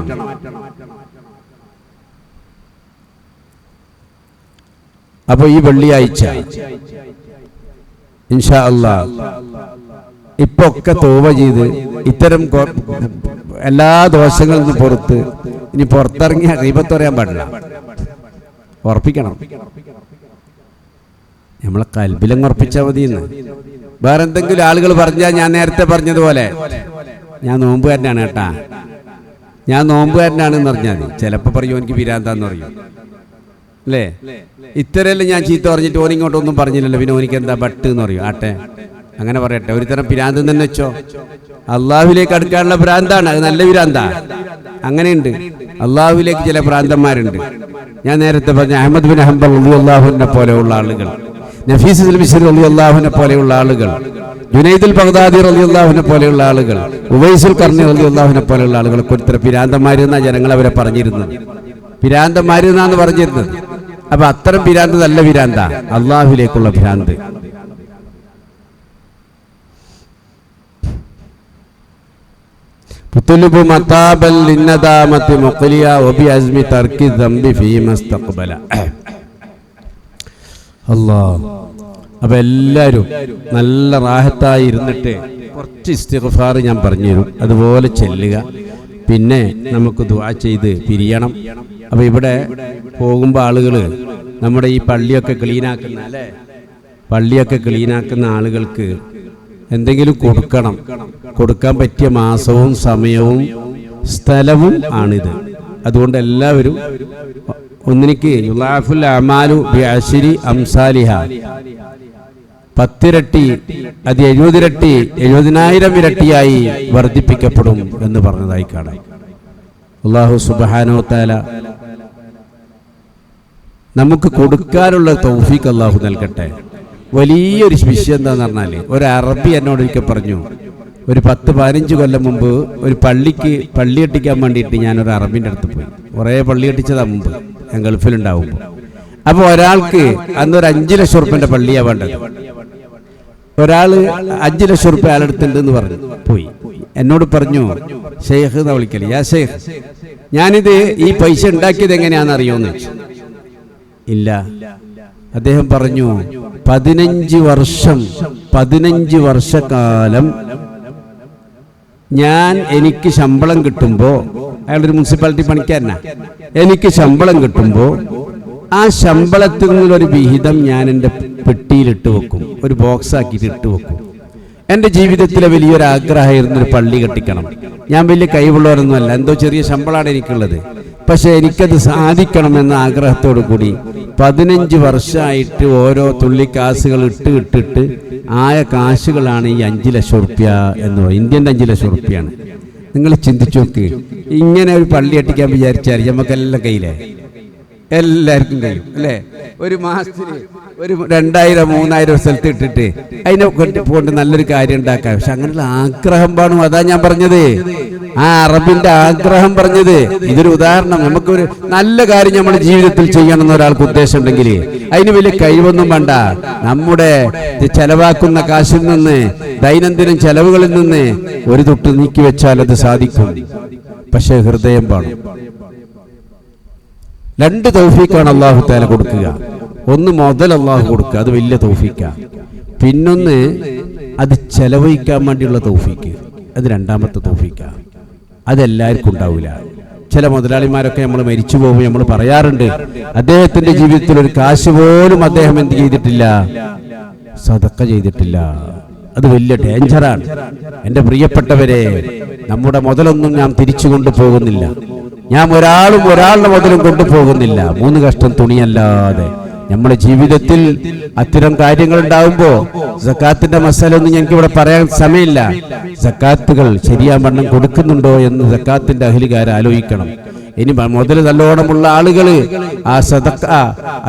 അപ്പൊ ഈ വെള്ളിയാഴ്ച ഇൻഷാ അല്ലാഹ് ഇപ്പൊ ഒക്കെ തൗബ ചെയ്ത് ഇത്തരം എല്ലാ ദോഷങ്ങളിൽ നിന്ന് പുറത്ത് ഇനി പുറത്തിറങ്ങിയ ഗീബത്ത് പറയാൻ പാടില്ല. ഉറപ്പിക്കണം, നമ്മളെ കൽബിലങ്ങ് ഉറപ്പിച്ചാൽ മതിയെന്ന്. വേറെ എന്തെങ്കിലും ആളുകൾ പറഞ്ഞാൽ ഞാൻ നേരത്തെ പറഞ്ഞതുപോലെ ഞാൻ നോമ്പുകാരനാണ് കേട്ടാ, ഞാൻ നോമ്പുകാരനാണെന്ന് പറഞ്ഞാൽ മതി. ചിലപ്പോൾ പറയും എനിക്ക് പിരാന്താന്ന് പറയും അല്ലേ. ഇത്തരല്ലേ ഞാൻ ചീത്ത പറഞ്ഞിട്ട് ഓനിങ്ങോട്ടൊന്നും പറഞ്ഞില്ലല്ലോ, പിന്നെ ഓനിക്ക് എന്താ ബട്ട് എന്ന് പറയും. ആട്ടെ, അങ്ങനെ പറയട്ടെ, ഒരു തരം പിരാന്ത് തന്നെ വെച്ചോ. അള്ളാഹുവിലേക്ക് അടുക്കാനുള്ള ഭ്രാന്താണ്, അത് നല്ല ഭ്രാന്താ. അങ്ങനെയുണ്ട്, അള്ളാഹുവിലേക്ക് ചില ഭ്രാന്തന്മാരുണ്ട്. ഞാൻ നേരത്തെ പറഞ്ഞ അഹ്മദ് ബിൻ ഹംബൽ റളിയല്ലാഹുവിനെ പോലെയുള്ള ആളുകൾ, നഫീസ് ബിശ്രി റളിയല്ലാഹുവിനെ പോലെയുള്ള ആളുകൾ, ജുനൈദുൽ ബഗ്ദാദി റളിയല്ലാഹുവിനെ പോലെയുള്ള ആളുകൾ, ഉവൈസുൽ ഖർനി റളിയല്ലാഹുവിനെ പോലെയുള്ള ആളുകളൊക്കെ ഒരു തരം പിരാന്തന്മാരെന്നാണ് ജനങ്ങൾ അവരെ പറഞ്ഞിരുന്നത്. പിരാന്തന്മാരെന്നാന്ന് പറഞ്ഞിരുന്നത്. അപ്പൊ അത്തരം പിരാന്ത് നല്ല പിരാന്താ, അള്ളാഹുവിലേക്കുള്ള ഭ്രാന്ത്. പുത്തുലുബു മതാബൽ ലിന്നദാമത്തി മുഖ്ലിയ വബി അസ്മി തർക്കി ദംബി ഫീമസ്തഖ്ബല. അല്ലാഹ്. അപ്പൊ എല്ലാവരും നല്ല റാഹത്തായി ഇരുന്നിട്ട് കുറച്ച് ഇസ്തിഗ്ഫാർ ഞാൻ പറഞ്ഞുതരും, അതുപോലെ ചെല്ലുക. പിന്നെ നമുക്ക് ദുആ ചെയ്ത് പിരിയണം. അപ്പൊ ഇവിടെ പോകുമ്പോൾ ആളുകൾ നമ്മുടെ ഈ പള്ളിയൊക്കെ ക്ലീനാക്കുന്ന അല്ലേ, പള്ളിയൊക്കെ ക്ലീനാക്കുന്ന ആളുകൾക്ക് എന്തെങ്കിലും കൊടുക്കണം. കൊടുക്കാൻ പറ്റിയ മാസവും സമയവും സ്ഥലവും ആണിത്. അതുകൊണ്ട് എല്ലാവരും ഒന്നിനിക്ക് യുളാഫുൽ അമാലു ബിഅശ്രി അംസാലിഹ, 10 ഇരട്ടി, അത് 70 ഇരട്ടി, 70,000 ഇരട്ടിയായി വർദ്ധിപ്പിക്കപ്പെടും എന്ന് പറഞ്ഞതായി കാണാം. അല്ലാഹു സുബ്ഹാനഹു വ തആല നമുക്ക് കൊടുക്കാനുള്ള തൗഫീഖ് അല്ലാഹു നൽകട്ടെ. വലിയൊരു വിഷയം എന്താന്ന് പറഞ്ഞാൽ, ഒരു അറബി എന്നോട് ഒരിക്കൽ പറഞ്ഞു, ഒരു 10-15 കൊല്ലം മുമ്പ് ഒരു പള്ളി കെട്ടിക്കാൻ വേണ്ടിയിട്ട് ഞാനൊരു അറബിൻ്റെ അടുത്ത് പോയി. കുറേ പള്ളി കെട്ടിച്ചതാ മുമ്പ്, ഞാൻ ഗൾഫിലുണ്ടാവുമ്പോൾ. അപ്പോൾ ഒരാൾക്ക് അന്നൊരു 5 ലക്ഷം റുപ്യൻ്റെ പള്ളിയാണ് വേണ്ടത്. ഒരാൾ 5 ലക്ഷം റുപ്യ ആളെടുത്തുണ്ടെന്ന് പറഞ്ഞു പോയി. എന്നോട് പറഞ്ഞു, ഷെയ്ഖ് എന്നാ വിളിക്കല്, യാ ഷെയ്ഖ്, ഞാനിത് ഈ പൈസ ഉണ്ടാക്കിയത് എങ്ങനെയാണെന്ന് അറിയുമെന്ന് വെച്ചു. ഇല്ല. അദ്ദേഹം പറഞ്ഞു, 15 വർഷക്കാലം എനിക്ക് ശമ്പളം കിട്ടുമ്പോൾ, അയാളൊരു മുനിസിപ്പാലിറ്റി പണിക്കാരനാ, എനിക്ക് ശമ്പളം കിട്ടുമ്പോൾ ആ ശമ്പളത്തിൽ നിന്നൊരു വിഹിതം ഞാൻ എൻ്റെ പെട്ടിയിലിട്ട് വെക്കും, ഒരു ബോക്സ് ആക്കിയിട്ട് ഇട്ട് വെക്കും. എൻ്റെ ജീവിതത്തിലെ വലിയൊരു ആഗ്രഹമായിരുന്നു ഒരു പള്ളി കെട്ടിക്കണം. ഞാൻ വലിയ കഴിവുള്ളവരൊന്നുമല്ല, എന്തോ ചെറിയ ശമ്പളമാണ് എനിക്കുള്ളത്. പക്ഷെ എനിക്കത് സാധിക്കണമെന്ന ആഗ്രഹത്തോടു കൂടി 15 വർഷമായിട്ട് ഓരോ തുള്ളി കാശുകൾ ഇട്ടിട്ട് ആയ കാശുകളാണ് ഈ 5 ലക്ഷം റുപ്യ എന്ന് പറയുന്നത്. ഇന്ത്യൻ്റെ 5 ലക്ഷം റുപ്യാണ്. നിങ്ങൾ ചിന്തിച്ചു നോക്ക്, ഇങ്ങനെ ഒരു പള്ളി കെട്ടിക്കാൻ വിചാരിച്ചാൽ നമുക്കെല്ലാം കയ്യിലേ, എല്ലാവർക്കും കഴിയും അല്ലേ. ഒരു മാസത്തിന് ഒരു 2000-3000 സ്ഥലത്ത് ഇട്ടിട്ട് അതിനെ കൊണ്ട് നല്ലൊരു കാര്യം ഉണ്ടാക്കാം. പക്ഷെ അങ്ങനെയുള്ള ആഗ്രഹം കാണും. അതാ ഞാൻ പറഞ്ഞത്, ആ അറബിന്റെ ആഗ്രഹം പറഞ്ഞത്. ഇതൊരു ഉദാഹരണം. നമുക്കൊരു നല്ല കാര്യം നമ്മുടെ ജീവിതത്തിൽ ചെയ്യണമെന്ന് ഒരാൾക്ക് ഉദ്ദേശം ഉണ്ടെങ്കിൽ അതിന് വലിയ കഴിവൊന്നും വേണ്ട. നമ്മുടെ ചെലവാക്കുന്ന കാശിൽ നിന്ന്, ദൈനംദിന ചെലവുകളിൽ നിന്ന് ഒരു തൊട്ട് നീക്കി വെച്ചാൽ അത് സാധിക്കും. പക്ഷെ ഹൃദയം വേണം. 2 തൗഫീഖാണ് അല്ലാഹു തആല കൊടുക്കുക. ഒന്ന് മുതൽ അല്ലാഹു കൊടുക്കുക, അത് വലിയ തൗഫീഖാ. പിന്നൊന്ന് അത് ചെലവഴിക്കാൻ വേണ്ടിയുള്ള തൗഫീഖ്, അത് രണ്ടാമത്തെ തൗഫീഖാ. അതെല്ലാവർക്കും ഉണ്ടാവില്ല. ചില മുതലാളിമാരൊക്കെ നമ്മൾ മരിച്ചു പോകുമ്പോൾ നമ്മൾ പറയാറുണ്ട്, അദ്ദേഹത്തിന്റെ ജീവിതത്തിൽ ഒരു കാശ് പോലും അദ്ദേഹം എന്ത് ചെയ്തിട്ടില്ല, സദഖ ചെയ്തിട്ടില്ല. അത് വലിയ ഡേഞ്ചറാണ്. എൻ്റെ പ്രിയപ്പെട്ടവരെ, നമ്മുടെ മുതലൊന്നും നാം തിരിച്ചു കൊണ്ടുപോകുന്നില്ല. ഞാൻ ഒരാളുടെ മുതലും കൊണ്ടുപോകുന്നില്ല 3 കഷ്ടം തുണിയല്ലാതെ. നമ്മുടെ ജീവിതത്തിൽ അത്തരം കാര്യങ്ങൾ ഉണ്ടാവുമ്പോൾ സക്കാത്തിന്റെ മസാല ഒന്നും ഞങ്ങൾക്ക് ഇവിടെ പറയാൻ സമയമില്ല. സക്കാത്തുകൾ ശരിയാവണ്ണം കൊടുക്കുന്നുണ്ടോ എന്ന് സക്കാത്തിന്റെ അഹ്ലികാർ ആലോചിക്കണം. ഇനി മുതൽ നല്ലോണമുള്ള ആളുകൾ ആ സദഖ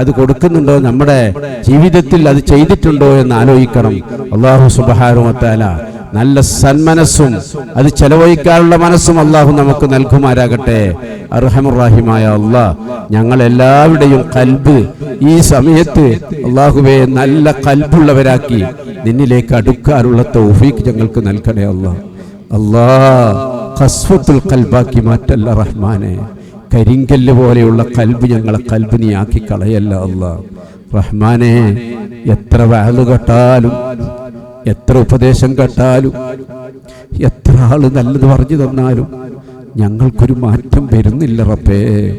അത് കൊടുക്കുന്നുണ്ടോ, നമ്മുടെ ജീവിതത്തിൽ അത് ചെയ്തിട്ടുണ്ടോ എന്ന് ആലോചിക്കണം. അല്ലാഹു സുബ്ഹാനഹു വ തആല നല്ല സന്മനസ്സും അത് ചെലവഴിക്കാനുള്ള മനസ്സും അല്ലാഹു നമുക്ക് നൽകുമാരാകട്ടെ. അർഹമർ റഹീമായ അല്ലാഹ്, ഞങ്ങൾ എല്ലാവരുടെയും ഖൽബ് ഈ സമയത്ത് അല്ലാഹുവേ നല്ല ഖൽബുള്ളവരാക്കി നിന്നിലേക്ക് അടുക്കാനുള്ള തൗഫീഖ് ഞങ്ങൾക്ക് നൽകണേ അല്ലാഹ്. അല്ലാഹ് ഖസ്വത്തുൽ ഖൽബാക്കി മാറ്റല്ല റഹ്മാനെ. കരിങ്കല്ല് പോലെയുള്ള ഖൽബ് ഞങ്ങളെ ഖൽബ് നീ ആക്കി കളയല്ല അല്ലാഹ്. റഹ്മാനെ, എത്ര വഅദ് കേട്ടാലും, എത്ര ഉപദേശം കേട്ടാലും, എത്ര ആള് നല്ലത് പറഞ്ഞു തന്നാലും ഞങ്ങൾക്കൊരു മാറ്റം വരുന്നില്ല റബ്ബേ.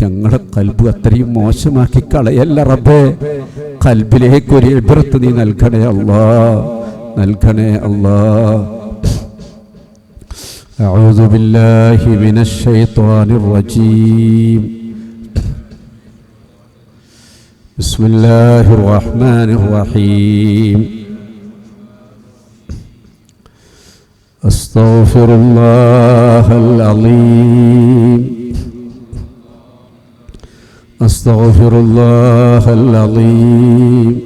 ഞങ്ങളുടെ ഖൽബ് അത്രയും മോശമാക്കി കളയല്ല റബ്ബേ. ഖൽബിലേക്ക് ഒരു ഇബ്രത്ത് നീ നൽകണേ അല്ലാ, നൽകണേ അല്ലാ. അഊദു ബില്ലാഹി മിനശ് ശൈത്വാനിർ റജീം. ബിസ്മില്ലാഹിർ റഹ്മാനിർ റഹീം. അസ്തഗ്ഫിറുല്ലാഹൽ അലീം. അസ്തഗ്ഫിറുല്ലാഹൽ അലീം.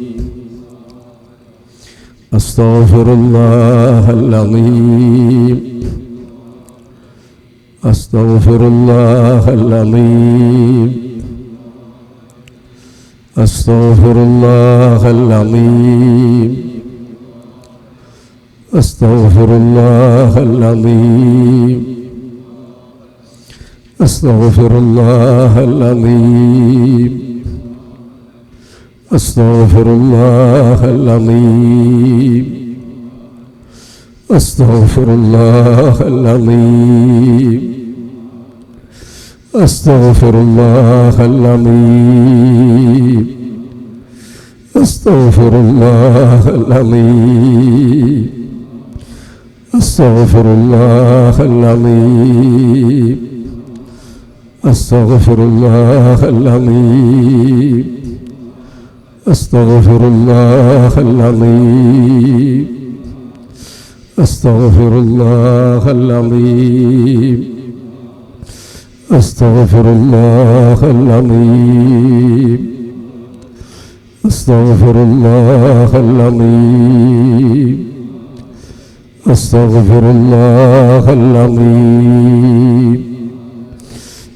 അസ്തഗ്ഫിറുല്ലാഹൽ അലീം. അസ്തഗ്ഫിറുല്ലാഹൽ അലീം. അസ്തഗ്ഫിറുല്ലാഹൽ അലീം. അസ്തഗ്ഫിറുല്ലാഹൽ അലീം. അസ്തഗ്ഫിറുല്ലാഹൽ അലീം. അസ്തഗ്ഫിറുല്ലാഹൽ അലീം. അസ്തഗ്ഫിറുല്ലാഹൽ അലീം. അസ്തഗ്ഫിറുല്ലാഹൽ അലീം. അസ്തഗ്ഫിറുല്ലാഹൽ അലീം. അസ്തഗ്ഫിറുല്ലാഹൽ അലീം. അസ്തഗ്ഫിറുല്ലാഹൽ അലീം. അസ്തഗ്ഫിറുല്ലാഹൽ അലീം. അസ്തഗ്ഫിറുല്ലാഹൽ അലീം. അസ്തഗ്ഫിറുല്ലാഹൽ അലീം. അസ്തഗ്ഫിറുല്ലാഹൽ അലീം. അസ്തഗ്ഫിറുല്ലാഹൽ അലീം.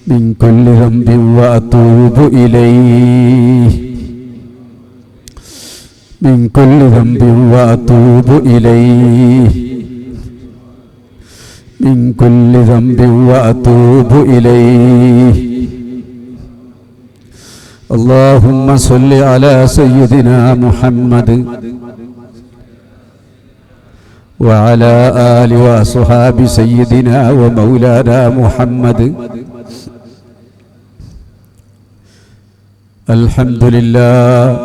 മിൻ കുല്ലി ദംബിൻ വഅതൂബു ഇലൈഹി. മിൻ കുല്ലി ദംബിൻ വഅതൂബു ഇലൈഹി. മിൻ കുല്ലി ദംബിൻ വഅതൂബു ഇലൈഹി. اللهم صل على سيدنا محمد وعلى آل وصحاب سيدنا ومولانا محمد. الحمد لله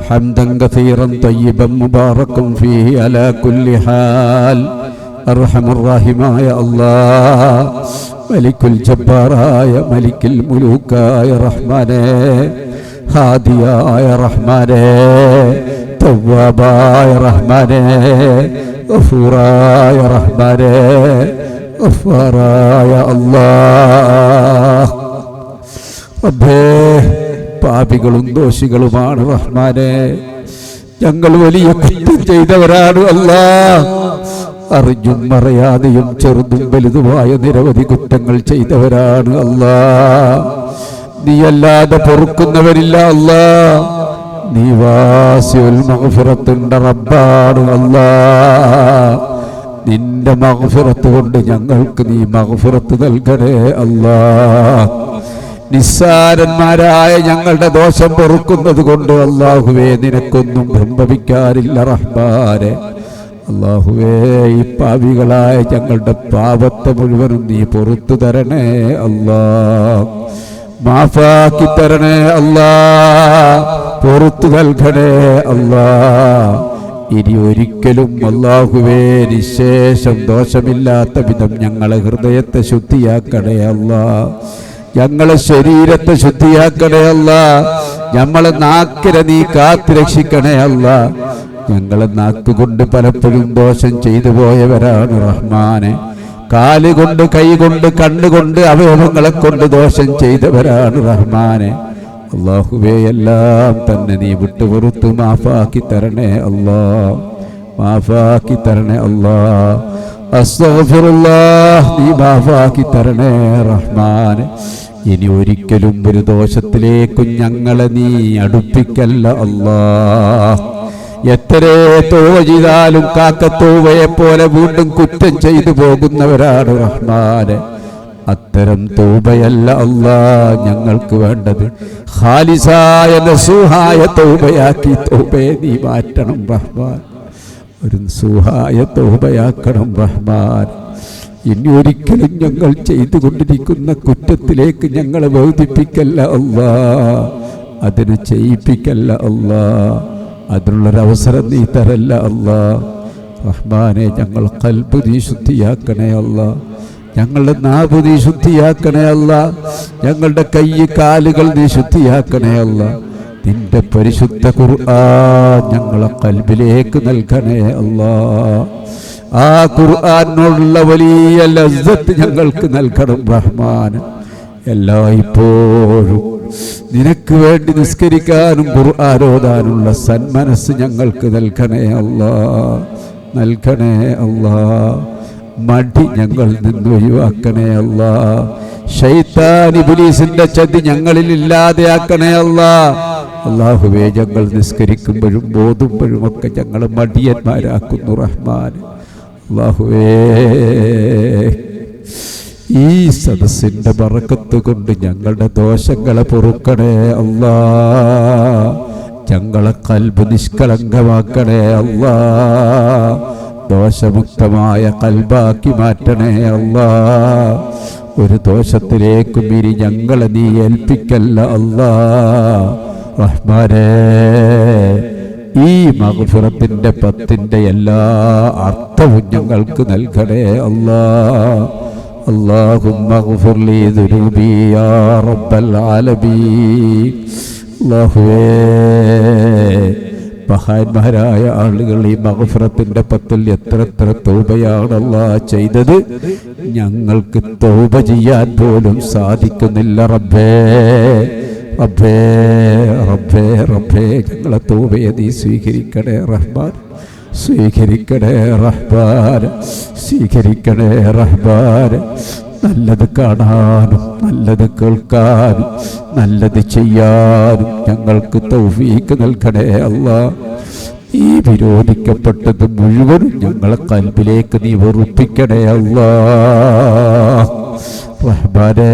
حمدا كثيرا طيبا مباركا فيه على كل حال. أرحم الراحمين يا الله. ملك الجبار يا ملك الملوك يا رحمن. ഹാദിയായ റഹ്മാനേ, തവ്വാബായ റഹ്മാനേ, ഗഫൂറായ റഹ്മാനേ, ഗഫാറായ അല്ലാഹ്. റബ്ബേ, പാപികളും ദോഷികളുമാണ് റഹ്മാനേ. ഞങ്ങൾ വലിയ കുറ്റം ചെയ്തവരാണ് അല്ലാഹ്. അറിഞ്ഞും അറിയാതെയും ചെറുതും വലുതുമായ നിരവധി കുറ്റങ്ങൾ ചെയ്തവരാണ് അല്ലാഹ്. നീയല്ലാതെ പൊറുക്കുന്നവരില്ല അല്ലാഹ്. നീ വാസിഉൽ മഗ്ഫിറത്തിന്റെ റബ്ബാണ് അല്ലാഹ്. നിന്റെ മഗ്ഫിറത്ത് കൊണ്ട് ഞങ്ങൾക്ക് നീ മഗ്ഫിറത്ത് നൽകണേ അല്ലാഹ്. നിസ്സാരന്മാരായ ഞങ്ങളുടെ ദോഷം പൊറുക്കുന്നത് കൊണ്ട് അല്ലാഹുവേ നിനക്കൊന്നും സംഭവിക്കാറില്ല റഹ്മാനെ. അല്ലാഹുവേ, ഈ പാപികളായ ഞങ്ങളുടെ പാപത്തെ മുഴുവനും നീ പൊറുത്തു തരണേ അല്ലാഹ്. മാഫാക്കി തരണേ അല്ലാഹ്. പൊറുത്തു നൽകണേ അല്ലാഹ്. ഇനി ഒരിക്കലും അല്ലാഹുവേ നിശേഷം ദോഷമില്ലാത്ത വിധം ഞങ്ങളെ ഹൃദയത്തെ ശുദ്ധിയാക്കണേ അല്ലാഹ്. ഞങ്ങളെ ശരീരത്തെ ശുദ്ധിയാക്കണേ അല്ലാഹ്. ഞമ്മളെ നാക്കിനെ നീ കാത്തു രക്ഷിക്കണേ അല്ലാഹ്. ഞങ്ങളെ നാക്കുകൊണ്ട് പലപ്പോഴും ദോഷം ചെയ്തു പോയവരാണ് റഹ്മാനെ. കാലുകൊണ്ട്, കൈകൊണ്ട്, കണ്ണുകൊണ്ട്, അവയവങ്ങളെ കൊണ്ട് ദോഷം ചെയ്തവരാണ് റഹ്മാനെ. അല്ലാഹുവേ, എല്ലാം തന്നെ നീ വിട്ടുപുറത്ത് മാഫാക്കി തരണേ അല്ലാഹ്. മാഫാക്കി തരണേ അല്ലാഹ്. അസ്തഗ്ഫിറുല്ലാഹ്, നീ മാഫാക്കി തരണേ റഹ്മാനെ. ഇനി ഒരിക്കലും ഒരു ദോഷത്തിലേക്കും ഞങ്ങളെ നീ അടുപ്പിക്കല്ല അല്ലാഹ്. എത്ര തൗബ ചെയ്താലും കാക്കത്തൂവയെ പോലെ വീണ്ടും കുറ്റം ചെയ്തു പോകുന്നവരാണ് റഹ്മാനെ. അത്തരം തൗബയല്ല അല്ലാ ഞങ്ങൾക്ക് വേണ്ടത്. ഖാലിസായ നസൂഹായ തൗബയാക്കി തൗബയെ നീ മാറ്റണം റഹ്മാൻ. ഒരു നസൂഹായ തൗബയാക്കണം റഹ്മാൻ. ഇനി ഒരിക്കലും ഞങ്ങൾ ചെയ്തുകൊണ്ടിരിക്കുന്ന കുറ്റത്തിലേക്ക് ഞങ്ങളെ ബോധിപ്പിക്കല്ല അല്ലാ, അതിന് ചെയ്യിപ്പിക്കല്ല അല്ലാ, അതിനുള്ളൊരവസരം നീ തരല്ല അല്ലാ. റഹ്മാനെ ഞങ്ങൾ ഖൽബ് നീ ശുദ്ധിയാക്കണേ അല്ലാ, ഞങ്ങളുടെ നാവ് നീ ശുദ്ധിയാക്കണേ അല്ലാ, ഞങ്ങളുടെ കൈ കാലുകൾ നീ ശുദ്ധിയാക്കണേ അല്ലാ. നിന്റെ പരിശുദ്ധ ഖുർആൻ ഞങ്ങളെ ഖൽബിലേക്ക് നൽകണേ അല്ലാ. ആ ഖുർആനോടുള്ള വലിയ ലസ്സത്ത് ഞങ്ങൾക്ക് നൽകണം റഹ്മാൻ. എല്ലായ്പ്പോഴും നിനക്ക് വേണ്ടി നിസ്കരിക്കാനും ഖുർആൻ ഓതാനുള്ള സന്മനസ് ഞങ്ങൾക്ക് നൽകണേ അല്ലാ, നൽകണേ അല്ലാ. മടി ഞങ്ങളിൽ നിന്ന് ഒഴിവാക്കണേ അല്ലാ. ശൈത്താൻ ഇബ്ലീസിന്റെ ചതി ഞങ്ങളിൽ ഇല്ലാതെയാക്കണേ അല്ലാ. അല്ലാഹുവേ, ഞങ്ങൾ നിസ്കരിക്കുമ്പോഴും ഓതുമ്പോഴും ഒക്കെ ഞങ്ങൾ മടിയന്മാരാക്കുന്നു റഹ്മാൻ. അല്ലാഹുവേ, ഈ സദസ്സിന്റെ ബറക്കത്ത് കൊണ്ട് ഞങ്ങളുടെ ദോഷങ്ങളെ പൊറുക്കണേ അല്ലാ. ഞങ്ങളെ ഖൽബ് നിഷ്കളങ്കമാക്കണേ അല്ലാ. ദോഷമുക്തമായ ഖൽബാക്കി മാറ്റണേ അല്ലാ. ഒരു ദോഷത്തിലേക്കും ഇനി ഞങ്ങളെ നീ ഏൽപ്പിക്കല്ല അല്ലാ. റഹ്മാനേ, ഈ മഗ്ഫിറത്തിന്റെ 10ന്റെ എല്ലാ അർത്ഥവും ഞങ്ങൾക്ക് നൽകണേ അല്ലാ. അല്ലാഹുമ്മ ഗ്ഫിർ ലീ ദുനൂബി യാ റബ്ബൽ ആലമീൻ. അല്ലാഹുവേ, മഹാന്മാരായ ആളുകൾ ഈ മഗ്ഫിറത്തിന്റെ 10ൽ എത്ര തൗബയാണ് അല്ലാഹ് ചെയ്തത്. ഞങ്ങൾക്ക് തൗബ ചെയ്യാൻ പോലും സാധിക്കുന്നില്ല റബ്ബേ. റബ്ബേ റബ്ബേ റബ്ബേ, ഞങ്ങളെ തൗബയെ നീ സ്വീകരിക്കണേ റഹ്മാൻ, സ്വീകരിക്കണേ റഹ്മാൻ, സ്വീകരിക്കണേ റഹ്മാൻ. നല്ലത് കാണാനും നല്ലത് കേൾക്കാനും നല്ലത് ചെയ്യാനും ഞങ്ങൾക്ക് തൗഫീഖ് നൽകണേ അല്ലാ. ഈ വിരോധിക്കപ്പെട്ടത് മുഴുവനും ഞങ്ങളെ ഖൽബിലേക്ക് നീ വെറുപ്പിക്കണേ അല്ലാ. റഹ്മാനേ,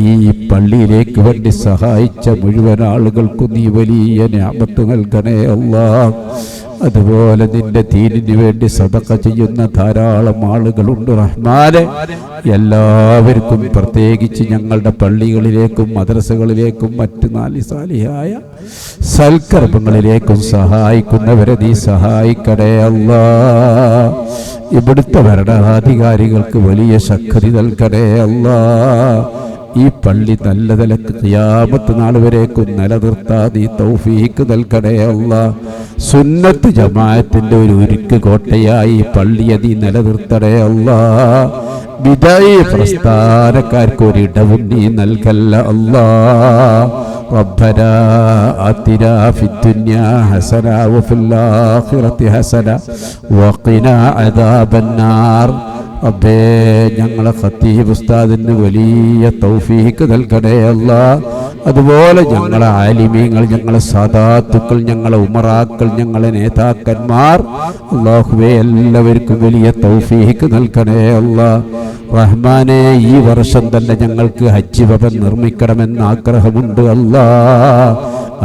ഈ പള്ളിയിലേക്ക് വേണ്ടി സഹായിച്ച മുഴുവൻ ആളുകൾക്കും നീ വലിയ നിഅമത്ത് നൽകണേ അല്ലാ. അതുപോലെ നിന്റെ ദീനിന് വേണ്ടി സദഖ ചെയ്യുന്ന ധാരാളം ആളുകളുണ്ട് റഹ്മാനെ. എല്ലാവർക്കും, പ്രത്യേകിച്ച് ഞങ്ങളുടെ പള്ളികളിലേക്കും മദ്രസകളിലേക്കും മറ്റ് സാലിഹായ സൽക്കർമ്മങ്ങളിലേക്കും സഹായിക്കുന്നവരെ നീ സഹായിക്കണേ അല്ലാ. ഇവിടുത്തെ ഭരണാധികാരികൾക്ക് വലിയ ശക്തി നൽകണേ അല്ലാ. ഈ പള്ളി നല്ല നിലക്ക് ഖിയാമത്ത് നാൾ വരേക്കും നിലനിർത്താൻ നീ തൗഫീഖ് നൽകണേ അല്ലാ. സുന്നത്ത് ജമാഅത്തിന്റെ ഒരു ഉരുക്ക് കോട്ടയായി പള്ളിയെ നീ നിലനിർത്തണേ അല്ലാ. ബിദഈ പ്രസ്ഥാനക്കാർക്ക് ഒരിടവും നീ നൽകല്ല അല്ലാ. റബ്ബനാ ആതിനാ ഫിദ്ദുനിയാ ഹസന വഫിൽ ആഖിറതി ഹസന വഖിനാ അദാബന്നാർ. റബ്ബേ, ഞങ്ങളെ ഖത്തീബ് ഉസ്താദിന് വലിയ തൗഫീഖ് നൽകണേ അല്ലാ. അതുപോലെ ഞങ്ങളെ ആലിമീങ്ങൾ, ഞങ്ങളെ സാദാത്തുക്കൾ, ഞങ്ങളെ ഉമറാക്കൾ, ഞങ്ങളെ നേതാക്കന്മാർ, അല്ലാഹുവേ, എല്ലാവർക്കും വലിയ തൗഫീഖ് നൽകണേ അല്ലാ. റഹ്മാനെ, ഈ വർഷം തന്നെ ഞങ്ങൾക്ക് ഹജ്ജ് ഭവൻ നിർമ്മിക്കണമെന്ന് ആഗ്രഹമുണ്ട് അല്ലാ.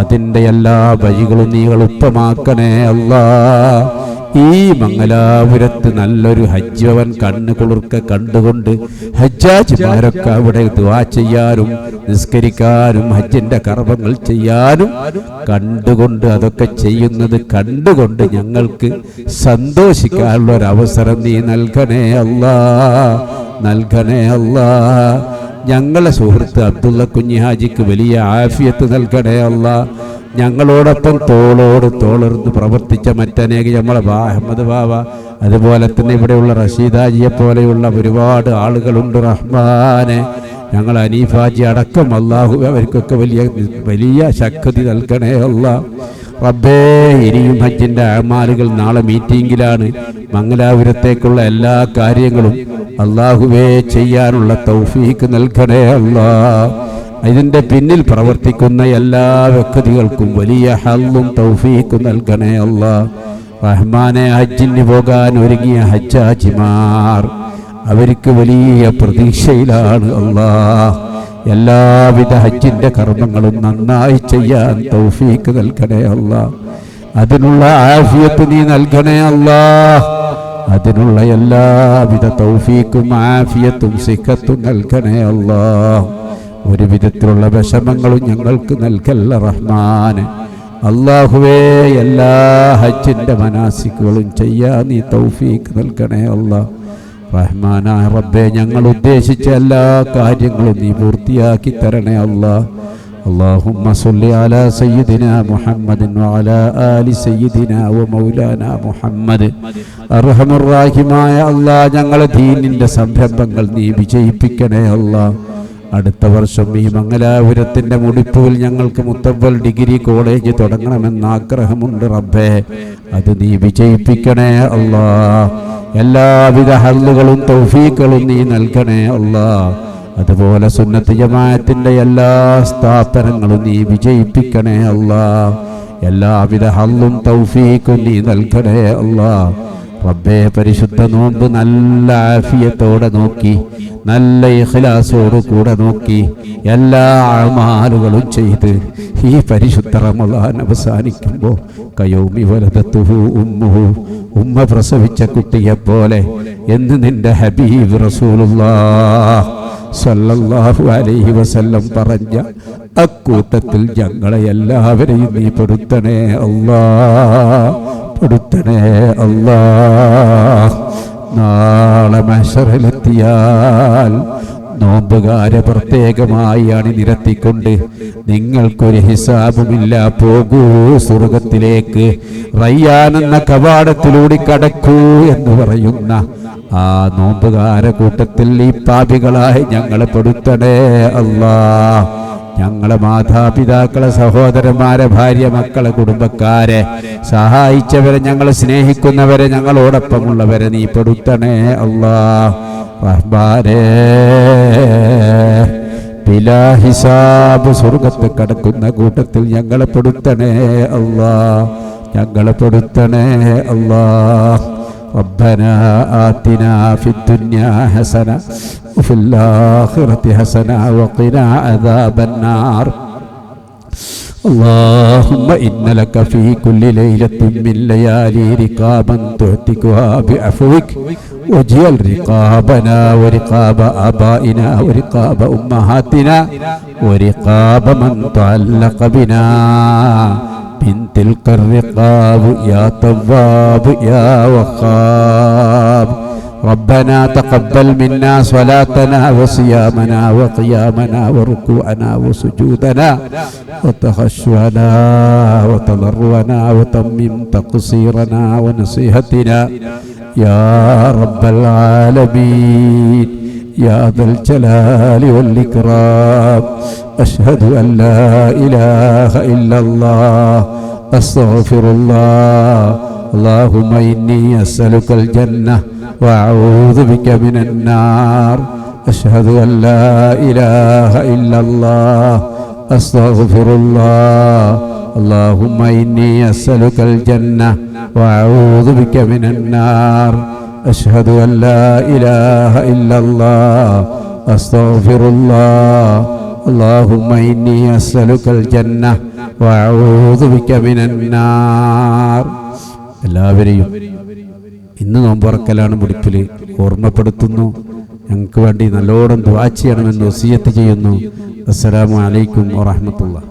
അതിൻ്റെ എല്ലാ വഴികളും നീ എളുപ്പമാക്കണേ അല്ലാ. ഈ മംഗലാപുരത്ത് നല്ലൊരു ഹജ്ജ് ഭവൻ കണ്ണ് കുളിർക്കെ കണ്ടുകൊണ്ട് ഹജ്ജാജിമാരൊക്കെ അവിടെ ദുആ ചെയ്യാനും നിസ്കരിക്കാനും ഹജ്ജിന്റെ കർമ്മങ്ങൾ ചെയ്യാനും കണ്ടുകൊണ്ട്, അതൊക്കെ ചെയ്യുന്നത് കണ്ടുകൊണ്ട് ഞങ്ങൾക്ക് സന്തോഷിക്കാനുള്ള ഒരവസരം നീ നൽകണേ അല്ലാ, നൽകണേ അല്ലാ. ഞങ്ങളെ സുഹൃത്ത് അബ്ദുള്ള കുഞ്ഞി ഹാജിക്ക് വലിയ ആഫിയത്ത് നൽകണേ അല്ലാ. ഞങ്ങളോടൊപ്പം തോളോട് തോളർന്ന് പ്രവർത്തിച്ച മറ്റനേകം നമ്മളെ അഹമ്മദ് ബാബ, അതുപോലെ തന്നെ ഇവിടെയുള്ള റഷീദാജിയെ പോലെയുള്ള ഒരുപാട് ആളുകളുണ്ട് റഹ്മാനെ. ഞങ്ങൾ അനീഫാജി അടക്കം അല്ലാഹു അവർക്കൊക്കെ വലിയ ശക്തി നൽകണേ അല്ലാ. റബ്ബേ, ഇനിയും ഹജ്ജിന്റെ അമാലുകൾ നാളെ മീറ്റിംഗിലാണ്. മംഗലാപുരത്തേക്കുള്ള എല്ലാ കാര്യങ്ങളും അല്ലാഹുവേ ചെയ്യാനുള്ള തൗഫീഖ് നൽകണേ അല്ലാ. ഇതിന്റെ പിന്നിൽ പ്രവർത്തിക്കുന്ന എല്ലാ വ്യക്തികൾക്കും വലിയ ഹല്ലും തൗഫീഖും നൽകണേ അല്ലാ. റഹ്മാനെ, ഹജ്ജിന് പോകാൻ ഒരുങ്ങിയ ഹജ്ജാജിമാർ, അവർക്ക് വലിയ പ്രതീക്ഷയിലാണ്. അല്ലാഹ് എല്ലാവിധ ഹജ്ജിന്റെ കർമ്മങ്ങളും നന്നായി ചെയ്യാൻ തൗഫീക്ക് നൽകണേ അല്ലാഹ്. അതിനുള്ള ആഫിയത്ത് നീ നൽകണേ അല്ലാഹ്. അതിനുള്ള എല്ലാവിധ തൗഫീക്കും ആഫിയത്തും സിഹത്തും നൽകണേ അല്ലാഹ്. ഒരു വിധത്തിലുള്ള വിഷമങ്ങളും ഞങ്ങൾക്ക് നൽകല്ല റഹ്മാന്. അല്ലാഹുവേ, എല്ലാ ഹജ്ജിന്റെ മനാസിക്കുകളും ചെയ്യാൻ നീ തൗഫീക്ക് നൽകണേ അല്ലാഹ്. റഹ്മാനായ റബ്ബേ, ഞങ്ങൾ ഉദ്ദേശിച്ച എല്ലാ കാര്യങ്ങളും നീ പൂർത്തിയാക്കി തരണേ അല്ലാഹ്. اللهم صل على سيدنا محمد وعلى آل سيدنا ومولانا محمد. അർഹമർറാഹിമായ അല്ലാഹ്, ഞങ്ങളെ ദീനിന്റെ സംരംഭങ്ങൾ നീ വിജയിപ്പിക്കണേ അല്ലാഹ്. അടുത്ത വർഷം ഈ മംഗലാപുരത്തിന്റെ മുടിപ്പുവിൽ ഞങ്ങൾക്ക് മുത്തവ്വൽ ഡിഗ്രി കോളേജ് തുടങ്ങണമെന്ന് ആഗ്രഹമുണ്ട് റബ്ബേ. അത് നീ വിജയിപ്പിക്കണേ അല്ലാഹ്. എല്ലാവിധ ഹല്ലുകളും തൗഫീഖുകളും നീ നൽകണേ അല്ലാഹ്. അതുപോലെ സുന്നത്ത് ജമാഅത്തിന്റെ എല്ലാ സ്ഥാപനങ്ങളും നീ വിജയിപ്പിക്കണേ അല്ലാഹ്. എല്ലാവിധ ഹല്ലും തൗഫീഖും നീ നൽകണേ അല്ലാഹ്. റബ്ബേ, പരിശുദ്ധ നോമ്പ് നല്ല ആഫിയത്തോടെ നോക്കി, നല്ല ഇഖ്ലാസോട് കൂടെ നോക്കി, എല്ലാ അമാലുകളും ചെയ്ത് ഈ പരിശുദ്ധ റമളാൻ അവസാനിക്കുമ്പോൾ കയൗമി വലദത്തുഹു ഉമ്മുഹു, ഉമ്മ പ്രസവിച്ച കുട്ടിയെപ്പോലെ എന്ന് നിന്റെ ഹബീബ് റസൂലുള്ളാഹ് സല്ലല്ലാഹു അലൈഹി വസല്ലം പറഞ്ഞ അക്കൂട്ടത്തിൽ ഞങ്ങളെ എല്ലാവരെയും നീ പെടുത്തണേ അല്ലാഹ്, പെടുത്തണേ അല്ലാഹ്. നാളെ മഹ്ശറിലെത്തിയാൽ നോമ്പുകാരെ പ്രത്യേകമായി അണിനിരത്തിക്കൊണ്ട് നിങ്ങൾക്കൊരു ഹിസാബുമില്ല, പോകൂ സ്വർഗത്തിലേക്ക്, റയ്യാൻ എന്ന കവാടത്തിലൂടെ കടക്കൂ എന്ന് പറയുന്ന ആ നോമ്പുകാരെ കൂട്ടത്തിൽ ഈ പാപികളായി ഞങ്ങളെ പെടുത്തണേ അല്ലാഹ്. ഞങ്ങളെ മാതാപിതാക്കളെ, സഹോദരന്മാരെ, ഭാര്യ, മക്കളെ, കുടുംബക്കാരെ, സഹായിച്ചവരെ, ഞങ്ങളെ സ്നേഹിക്കുന്നവരെ, ഞങ്ങളോടൊപ്പമുള്ളവരെ നീ പെടുത്തണേ അല്ലാഹ്. റഹ്മാനേ, ബിലാ ഹിസാബ് സ്വർഗത്ത് കടക്കുന്ന കൂട്ടത്തിൽ ഞങ്ങളെ പെടുത്തണേ അല്ലാഹ്, ഞങ്ങളെ പെടുത്തണേ അല്ലാഹ്. ربنا آتنا في الدنيا حسنة وفي الآخرة حسنة وقنا عذاب النار. اللهم إن لك في كل ليلة من ليالي رقابا تعتقها بعفوك، واجعل رقابنا ورقاب آبائنا ورقاب أمهاتنا ورقاب من تعلق بنا من تلك الرقاب يا تواب يا وخاب. ربنا تقبل منا صلاتنا وصيامنا وقيامنا وركوعنا وسجودنا وتخشعنا وتضرعنا وتمم تقصيرنا ونصيحتنا يا رب العالمين يا ذا الجلال والإكرام. أشهد أن لا إله إلا الله، أستغفر الله. اللهم إني أسألك الجنة وأعوذ بك من النار. أشهد أن لا إله إلا الله، أستغفر الله. اللهم إني أسألك الجنة وأعوذ بك من النار. أشهد أن لا إله إلا الله، أستغفر الله. اللهم إني أسألك الجنة وأعوذ بك من النار. എല്ലാവരെയും ഇന്ന് നോമ്പുറക്കലാണ് മുടിപ്പിൽ ഓർമ്മപ്പെടുത്തുന്നു. ഞങ്ങൾക്ക് വേണ്ടി നല്ലോണം ദുആ ചെയ്യണമെന്ന് വസിയത്ത് ചെയ്യുന്നു. അസ്സലാമു അലൈക്കും വറഹ്മത്തുള്ളാഹി.